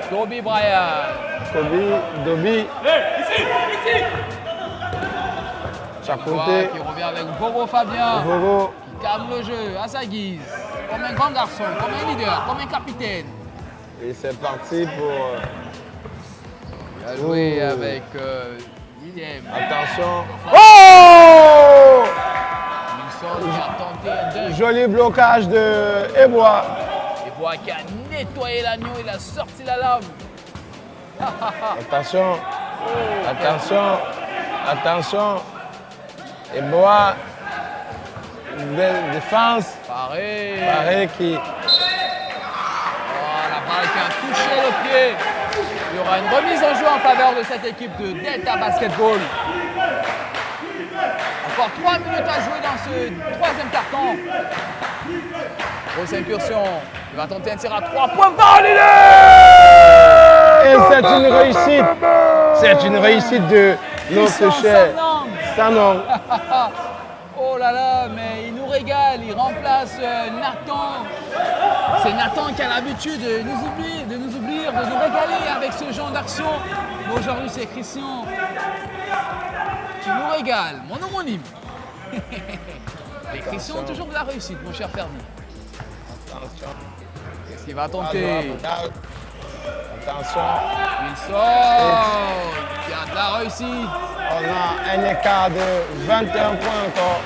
Kobe Bryant. Kobe, Dobi. Chacoté. Qui revient avec Bobo Fabien. Vogo. Qui calme le jeu à sa guise. Comme un grand garçon, comme un leader, comme un capitaine. Et c'est parti pour... Il a joué avec Guillaume. Attention. Oh, Wilson qui a tenté un dunk. joli blocage de Ebois. Et Bois qui a nettoyé l'agneau, il a sorti la lame. Attention. Attention. Attention. Ebois. Belle défense. Paré. Pareil qui... Oh, la balle qui a touché le pied. Il y aura une remise en jeu en faveur de cette équipe de Delta Basketball. Encore 3 minutes à jouer dans ce troisième carton. Grosse incursion. Il va tenter un tir à 3 points. Validé! Et c'est une réussite. C'est une réussite de notre cher Sanon. Oh là là, mais il nous régale, il remplace Nathan. C'est Nathan qui a l'habitude de nous oublier, de nous régaler avec ce genre d'action. Mais aujourd'hui, c'est Christian qui nous régale, mon homonyme. Les Christian ont toujours de la réussite, mon cher Fermi. Attention. Qu'est-ce qu'il va tenter? Attention. Wilson qui a de la réussite. On a un écart de 21 points encore.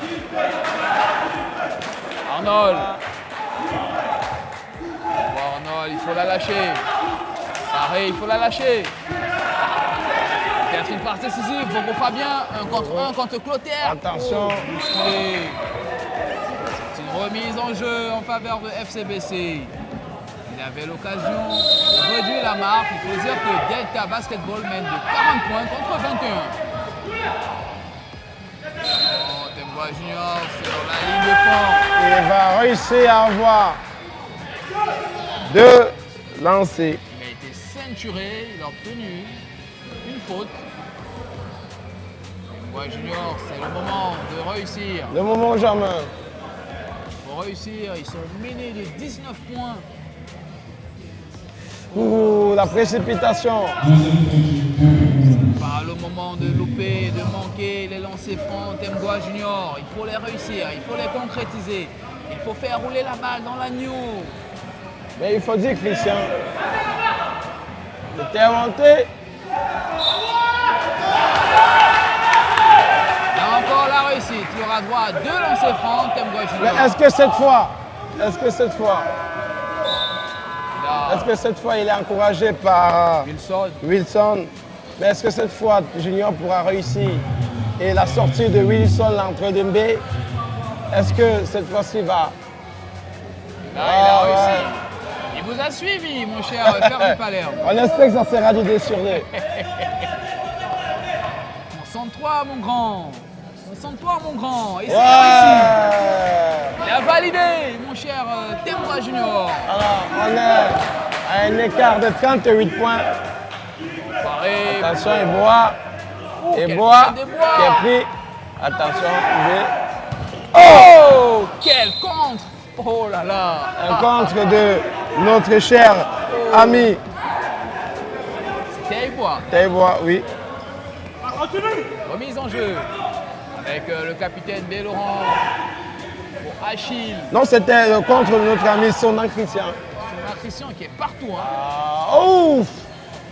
Arnold. Arnold, il faut la lâcher. Pareil, il faut la lâcher. Peut-être une passe décisive. Bobo Fabien, 1 contre 1 contre Clotaire. Attention. C'est une remise en jeu en faveur de FCBC. Il avait l'occasion de réduire la marque. Il faut dire que Delta Basketball mène de 40 points contre 21. Oh, Temgua Junior sur la ligne de fond. Il va réussir à avoir 2 lancers. Il a été ceinturé, il a obtenu une faute. Temgua Junior, c'est le moment de réussir. Le moment jamais. Il faut faut réussir, ils sont menés de 19 points. Ouh, la précipitation. Pas le moment de louper, de manquer les lancers francs Tembois Junior. Il faut les réussir, il faut les concrétiser. Il faut faire rouler la balle dans l'agneau. Mais il faut dire, Christian, t'es inventé. Là encore la réussite. Il y aura droit à 2 lancers francs Tembois Mais Junior. est-ce que cette fois, Là, il est encouragé par Wilson. Wilson? Mais est-ce que cette fois, Junior pourra réussir? Et la sortie de Wilson, l'entrée de Mbé, est-ce que cette fois-ci va? Là, il a réussi. Il vous a suivi, mon cher Ferdi Palerme. On espère que ça sera du 2 sur 2. Concentre-toi, mon grand. Concentre-toi, mon grand. Et c'est réussi. Il a validé, mon cher Tembois Junior. Alors, on est à un écart de 38 points. Pareil. Attention, il boit. Quel Et boit. frappe de Bois. Qui est pris. Attention, Oh, quel contre. Oh là là. un contre de notre cher ami Taïbois. Taïbois, oui. Remise en jeu. Avec le capitaine B. Laurent. Pour Achille. Non, c'était le contre de notre ami Sonan Christian. C'est un Christian qui est partout. Hein. Ah, ouf!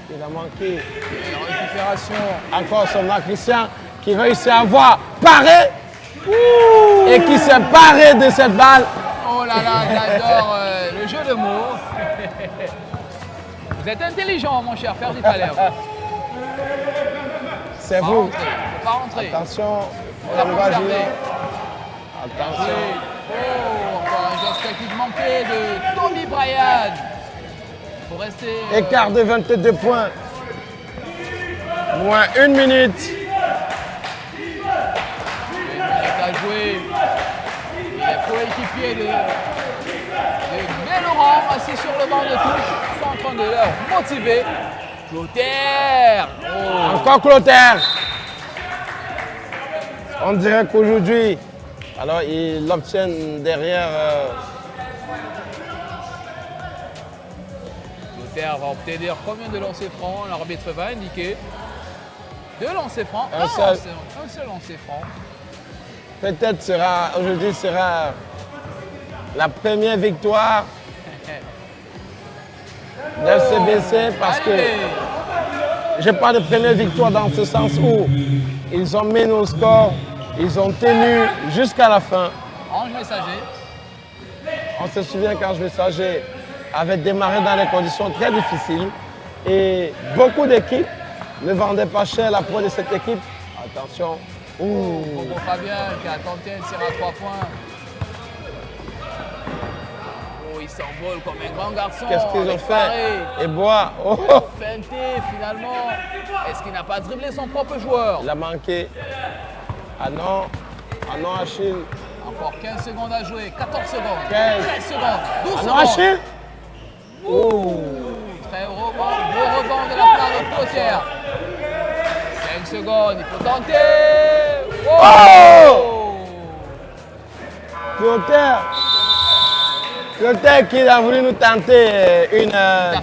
Il a manqué. Et la récupération. Encore Sonan Christian qui réussit à avoir paré et qui s'est paré de cette balle. Oh là là, j'adore le jeu de mots. Vous êtes intelligent, mon cher Ferdi Palerme. C'est Faut vous. pas rentrer. Attention, On l'a on va conservé. jouer. Oui. Attention. Oh, encore un geste technique manqué de Tommy Bryan. Il faut rester. Écart de 22 points. Moins 1 minute. Il a joué. Il est coéquipier de Laurent, assis sur le banc de touche, sont en train de leur motiver. Clotaire. Oh. Encore Clotaire. On dirait qu'aujourd'hui, alors ils l'obtiennent derrière. Clotaire va obtenir combien de lancers francs? L'arbitre va indiquer. 2 lancers francs. Un seul. Un seul lancer franc. Peut-être aujourd'hui sera la première victoire de FCBC parce que Allez. j'ai pas de première victoire dans ce sens où ils ont mené au score, ils ont tenu jusqu'à la fin. Ange Messager. On se souvient qu'Ange Messager avait démarré dans des conditions très difficiles et beaucoup d'équipes ne vendaient pas cher la proie de cette équipe. Attention. Ouh. Bobo Fabien qui a tenté un tir à 3 points. Oh, il s'envole comme un grand garçon. Qu'est-ce qu'ils ont avec fait? Paré. Et Bois, oh, Feinté finalement. Est-ce qu'il n'a pas dribblé son propre joueur? il a manqué. Ah non Achille. Encore 15 secondes à jouer. 14 secondes. 15. 13 secondes. 12 Ah secondes. non Achille. Très beau rebond de la part de Clotaire. 5 secondes, il faut tenter. Oh! Clotaire qui a voulu nous tenter une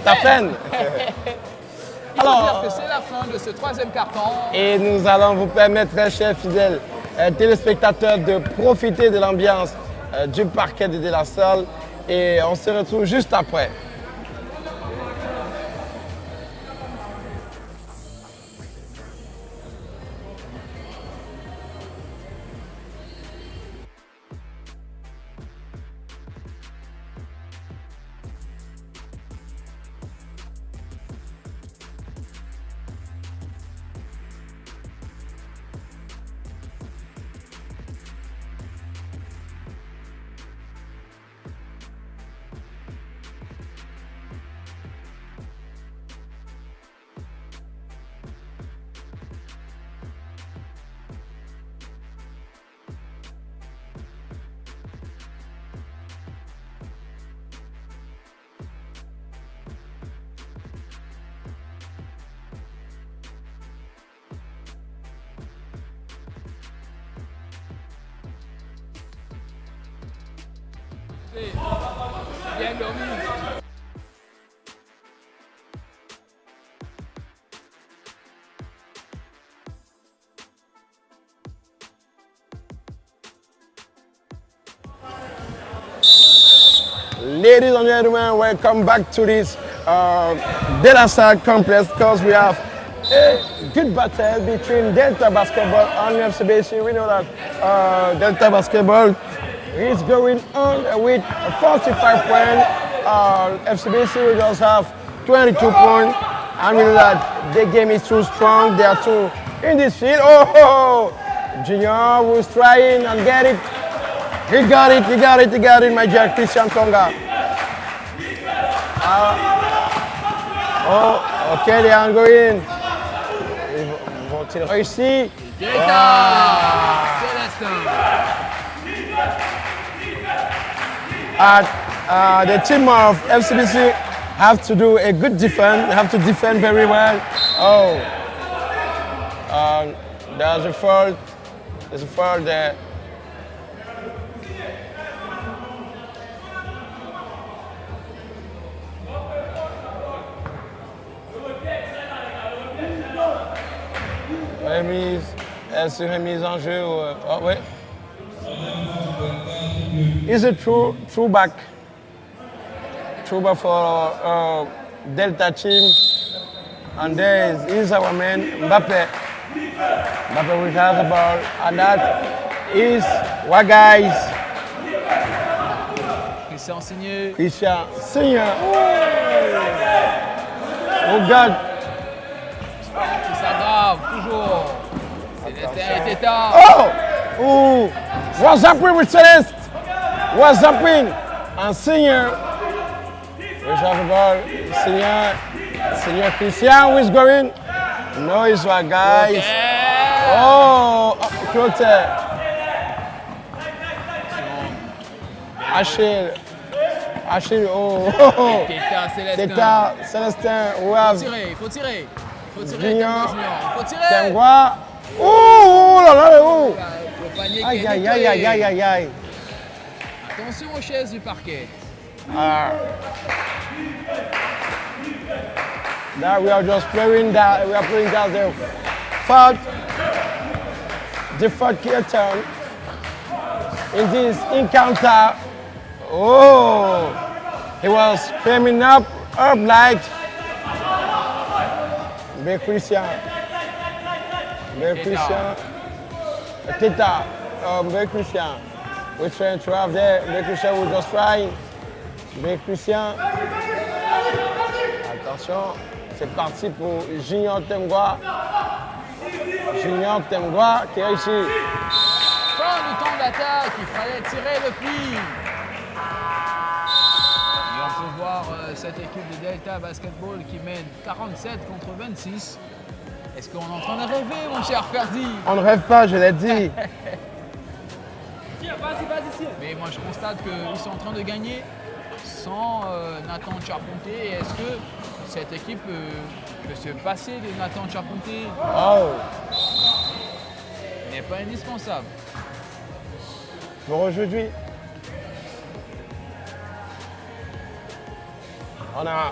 tafenne. Il faut Alors, dire que c'est la fin de ce 3e carton. et nous allons vous permettre, très chers fidèles téléspectateurs, de profiter de l'ambiance du parquet de la Salle. Et on se retrouve juste après. Bien dormi. Ladies and gentlemen, welcome back to this Delta complex because we have a good battle between Delta Basketball and FCBC. We know that Delta Basketball is going on with 45 points. FCBC will just have 22 points. And we know that the game is too strong. They are too in this field. Oh, Junior was trying and get it. He got it, my dear Christian Tonga. Okay, they are going. Vont-ils réussir? The team of FCBC have to do a good defense. They have to defend very well. There's a foul. There's a foul there. Est-ce une remise en jeu? Oh, oui. Is a throwback for Delta team. And there is our man Mbappe. Mbappe will have the ball. And that is what guys? Christian Signé. Christian Signé. Oh God. Ça s'aggrave toujours. Célestin était tard. Oh! What's happening with Celeste? What's happening? And Senior. We have the ball. Senior Christian, who is going? No, it's what guys. Okay. Oh, Clotaire. Achille, oh. Teta, Célestin. Teta, Célestin, we have. Il faut tirer. Junior. Il faut tirer. Temgwa. Oh là là, oh. Le panier qui Aïe, est aïe, nettoyé. aïe. Attention aux chaises du parquet. Now we are just playing that. We are playing that the fourth turn in this encounter. Oh, he was climbing up like Christian. Teta, Christian. We're trying to have there. Christian will just try. Christian. Attention, c'est parti pour Junior Temgwa. Junior Temgwa qui réussit. Fin du temps d'attaque, il fallait tirer le pli. Et on peut voir cette équipe de Delta Basketball qui mène 47 contre 26. Est-ce qu'on est en train de rêver, mon cher Ferdi? On ne rêve pas, je l'ai dit. Mais moi, je constate qu'ils sont en train de gagner sans Nathan Charpentier. Est-ce que cette équipe peut se passer de Nathan Charpentier? Il n'est pas indispensable. Pour aujourd'hui, on a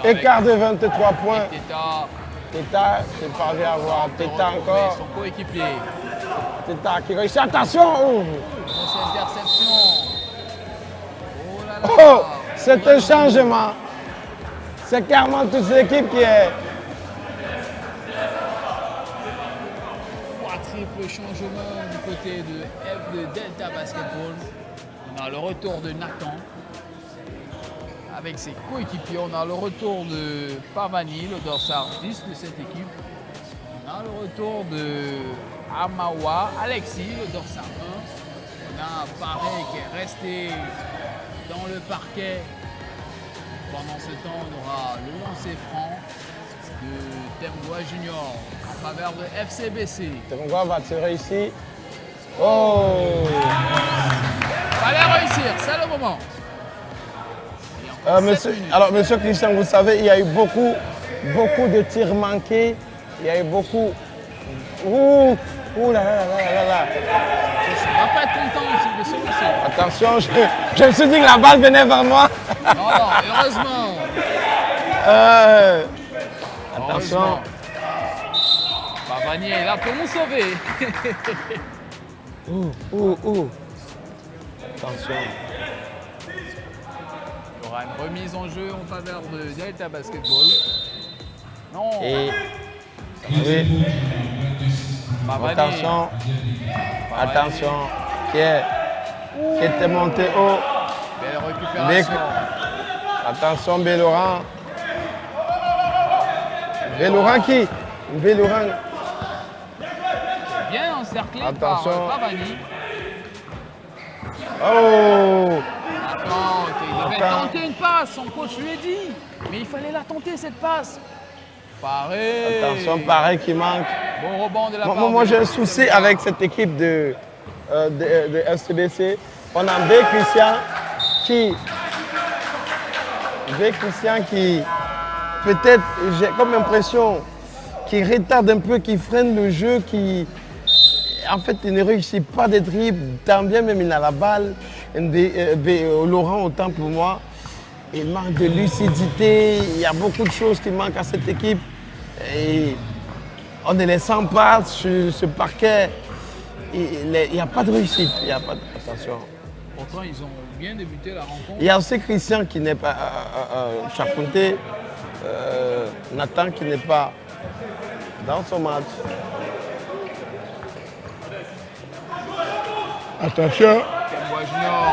écart de 23 points. Teta, c'est pas bien à voir. Teta encore. Son coéquipier. Teta qui réussit. Attention! Grosse interception. Oh là là. Oh! C'est un changement. C'est clairement toute l'équipe qui est. Triple changement du côté de Delta Basketball. On a le retour de Nathan avec ses coéquipiers. On a le retour de Pavani, le dorsal 10 de cette équipe. On a le retour de Amawa, Alexis, le dorsal 1. On a Paré qui est resté dans le parquet. Pendant ce temps, on aura le lancer franc de Temgwa Junior en faveur de FCBC. Temgwa va tirer ici. Oh! Fallait réussir, c'est le moment. Monsieur Christian, vous savez, il y a eu beaucoup de tirs manqués. Il y a eu beaucoup. Ouh là là là là là là. On va pas être content de se lancer. Attention, je me suis dit que la balle venait vers moi. Non, heureusement. Attention. Heureusement. Pavani est là pour nous sauver. Ouh. Attention. Il y aura une remise en jeu en faveur de Delta Basketball. Non. Et oui. Pavani. Attention. Pavani. Attention. Qui était monté haut. Belle récupération. Attention, Béloran. Béloran qui? Béloran. Bien encerclé Attention. par Pavani. Oh! Attends, il devait Attends. tenter une passe, son coach lui a dit. Mais il fallait la tenter cette passe. Pareil. Attention, pareil qui manque. Bon rebond de la part Moi de j'ai un souci avec cette équipe de FCBC. On a B. Christian qui peut-être, j'ai comme l'impression, qui retarde un peu, qui freine le jeu, qui en fait il ne réussit pas des dribbles, tant bien même il a la balle. Laurent autant pour moi. Il manque de lucidité, il y a beaucoup de choses qui manquent à cette équipe. Et on ne les sent pas sur ce parquet. Il n'y a pas de réussite, il n'y a pas de... Attention. Pourtant, ils ont bien débuté la rencontre. Il y a aussi Christian qui n'est pas Chaponté, Nathan qui n'est pas dans son match. Attention.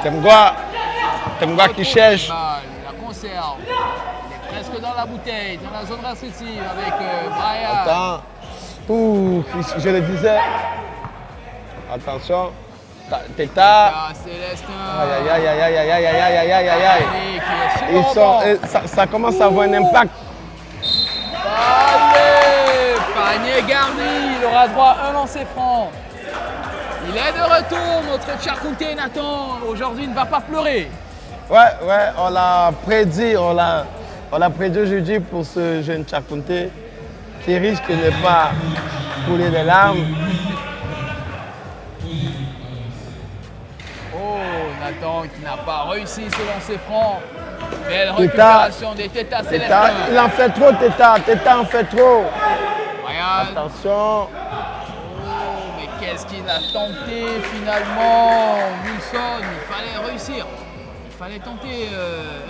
Tembois Junior. Tembois qui cherche. La conserve. Il est presque dans la bouteille, dans la zone restrictive avec Brian. Attends. Ouh, je le disais. Attention. Teta. Célestin. Aïe. Qui est sur le rebond. Ça commence à avoir un impact. Allez, panier garni, il aura droit à un lancer franc. Il est de retour, notre Tchakounté Nathan. Aujourd'hui, il ne va pas pleurer. Ouais, on l'a prédit, on l'a prédit aujourd'hui pour ce jeune Tchakounté qui risque de ne pas couler des larmes. Oh, Nathan qui n'a pas réussi ce lancer franc. Belle récupération des Teta Célestin. Il en fait trop, Teta en fait trop. Regarde. Attention. Oh, mais qu'est-ce qu'il a tenté finalement, Wilson? Il fallait réussir. Il fallait tenter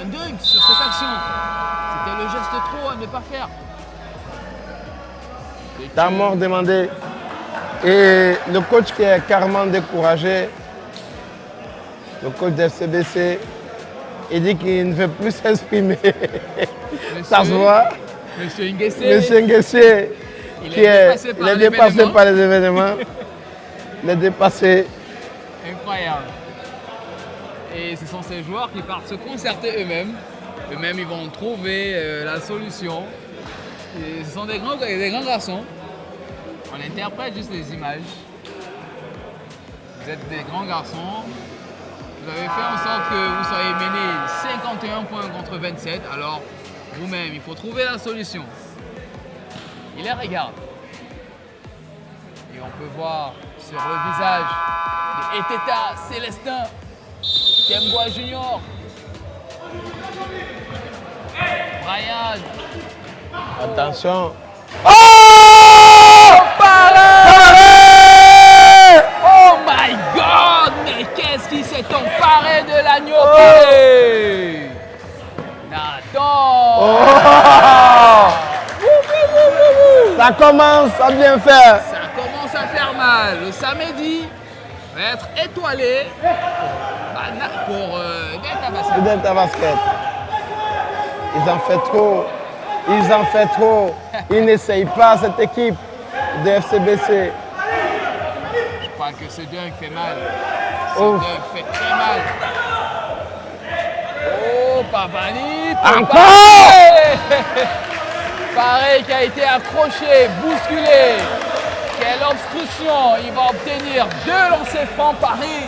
un dunk sur cette action. C'était le geste trop à ne pas faire. T'as mort demandé. Et le coach qui est carrément découragé, le coach de FCBC, il dit qu'il ne veut plus s'exprimer. Ça se voit. Monsieur Nguessé. Monsieur Nguessé, Il qui est est dépassé par les événements. Il est dépassé. Incroyable. Et ce sont ces joueurs qui partent se concerter eux-mêmes. Eux-mêmes, ils vont trouver la solution. Et ce sont des grands garçons. On interprète juste les images. Vous êtes des grands garçons. Vous avez fait en sorte que vous soyez menés 51 points contre 27. Alors, vous-même, il faut trouver la solution. Il les regarde. Et on peut voir sur le visage de Eteta Célestin, Tembois Junior, Brian. Attention. Oh, oh my God! Mais qu'est-ce qui s'est emparé de l'agneau paré? Nathan! Oh. Ça commence à bien faire. Ça commence à faire mal. Le samedi va être étoilé pour Delta Basket. Le Delta Basket. Ils en fait trop. Ils n'essayent pas cette équipe de FCBC. Je crois que ce dunk fait mal. Ce Oh. dunk fait très mal. Oh, Pavani! Encore! Pareil qui a été accroché, bousculé. Quelle obstruction! Il va obtenir 2 lancers francs Paris.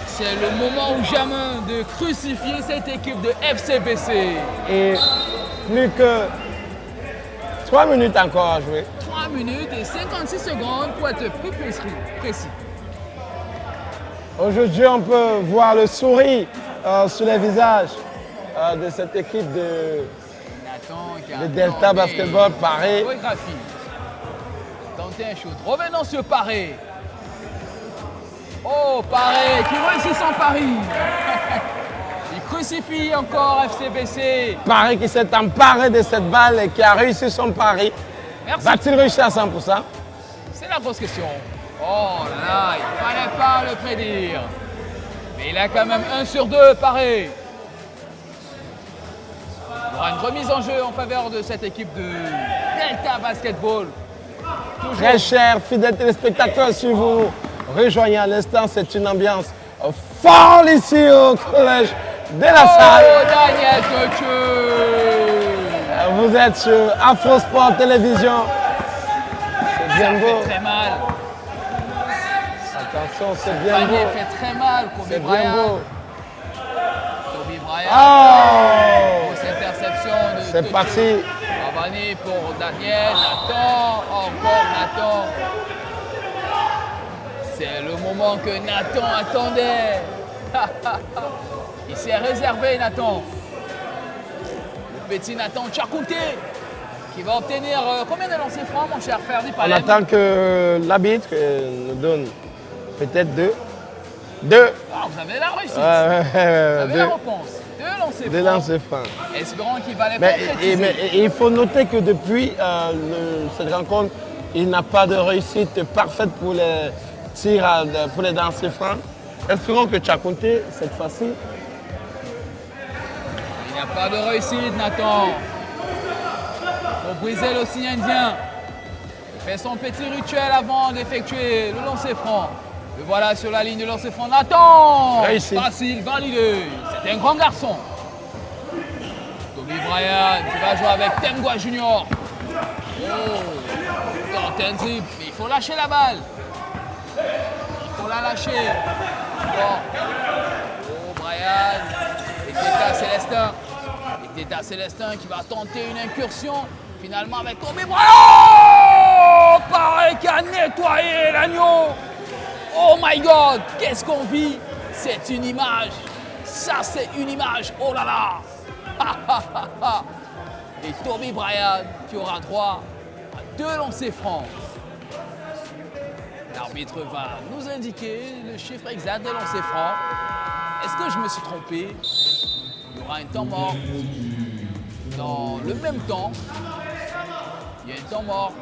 C'est le moment ou jamais de crucifier cette équipe de FCBC. Et plus que 3 minutes encore à jouer. 3 3 minutes et 56 secondes pour être plus précis. Aujourd'hui, on peut voir le sourire sur les visages de cette équipe de Delta Basketball Paris. Chorégraphie. Tentez un shoot. Revenons sur Paris. Oh, Paris qui réussit son pari. Il crucifie encore FCBC. Paris qui s'est emparé de cette balle et qui a réussi son pari. Merci. Va-t-il réussir à 100%? C'est la grosse question. Oh là, il ne fallait pas le prédire. Mais il a quand même 1 sur 2, Paris. Il y aura une remise en jeu en faveur de cette équipe de Delta Basketball. Toujours. Très chers fidèles téléspectateurs, si vous rejoignez à l'instant, c'est une ambiance folle ici au collège de la salle. Oh, Daniel Coacheux. Vous êtes sur Afro Sport Télévision. C'est bien beau. Ça fait très mal. Attention, c'est bien Panier beau. fait très mal, Kobe C'est bien Bryant. beau. Kobe Bryant. Oh! Pour cette interception de C'est Coacheux. parti. Cavani pour Daniel, Nathan, encore Nathan. C'est le moment que Nathan attendait. Il s'est réservé, Nathan. Le petit Nathan Tchakounté qui va obtenir combien de lancers francs, mon cher Ferdi On Palem? attend que l'arbitre nous donne peut-être deux. Deux. Ah, vous avez la réussite. Ouais, ouais, Vous avez deux. la réponse. 2 lancers Deux francs. lancers francs. Espérons qu'il va les Mais, concrétiser. il faut noter que depuis cette rencontre, il n'a pas de réussite parfaite pour les tirs, pour les lancers francs. Espérons que Tchakounté, cette fois-ci, Il n'y a pas de réussite, Nathan. Il faut briser le signe indien. Il fait son petit rituel avant d'effectuer le lancer franc. Le voilà sur la ligne de lancer franc. Nathan! Réussi. Facile, validé. C'est un grand garçon. Kobe Bryant qui va jouer avec Temgwa Junior. Oh, intensif. Mais il faut lâcher la balle. Il faut la lâcher. Bon. Oh, Bryant. Et Teta Célestin. Et Teta Célestin qui va tenter une incursion. Finalement avec Kobe Bryant. Pareil qui a nettoyé l'agneau. Oh my God, qu'est-ce qu'on vit? C'est une image. Ça, c'est une image. Oh là là. Et Kobe Bryant qui aura droit à 2 lancers francs. L'arbitre va nous indiquer le chiffre exact des lancers francs. Est-ce que je me suis trompé? Il y aura un temps mort. Dans le même temps, il y a un temps mort.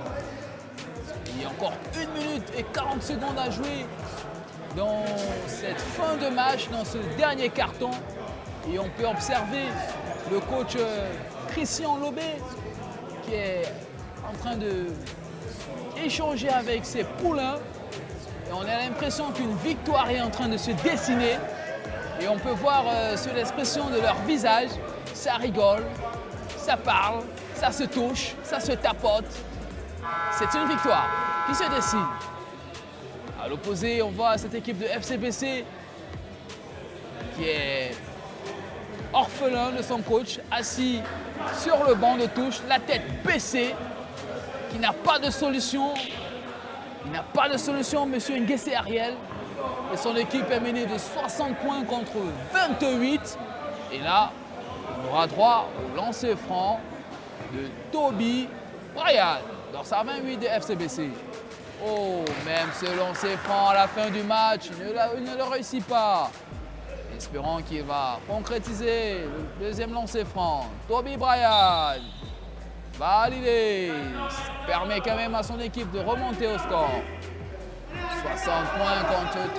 Il y a encore 1 minute et 40 secondes à jouer dans cette fin de match, dans ce dernier carton. Et on peut observer le coach Christian Lobé qui est en train d'échanger avec ses poulains. Et on a l'impression qu'une victoire est en train de se dessiner. Et on peut voir sur l'expression de leur visage, ça rigole, ça parle, ça se touche, ça se tapote. C'est une victoire qui se dessine. À l'opposé, on voit cette équipe de FCBC qui est orphelin de son coach, assis sur le banc de touche, la tête baissée, qui n'a pas de solution. Il n'a pas de solution, monsieur Nguessé Ariel. Et son équipe est menée de 60 points contre 28. Et là, on aura droit au lancer franc de Toby Bryant. Dorsal 28 de FCBC. Oh, même ce lancer franc à la fin du match, il ne le réussit pas. Espérons qu'il va concrétiser le deuxième lancer franc. Toby Bryant, validé. Permet quand même à son équipe de remonter au score. 60 points contre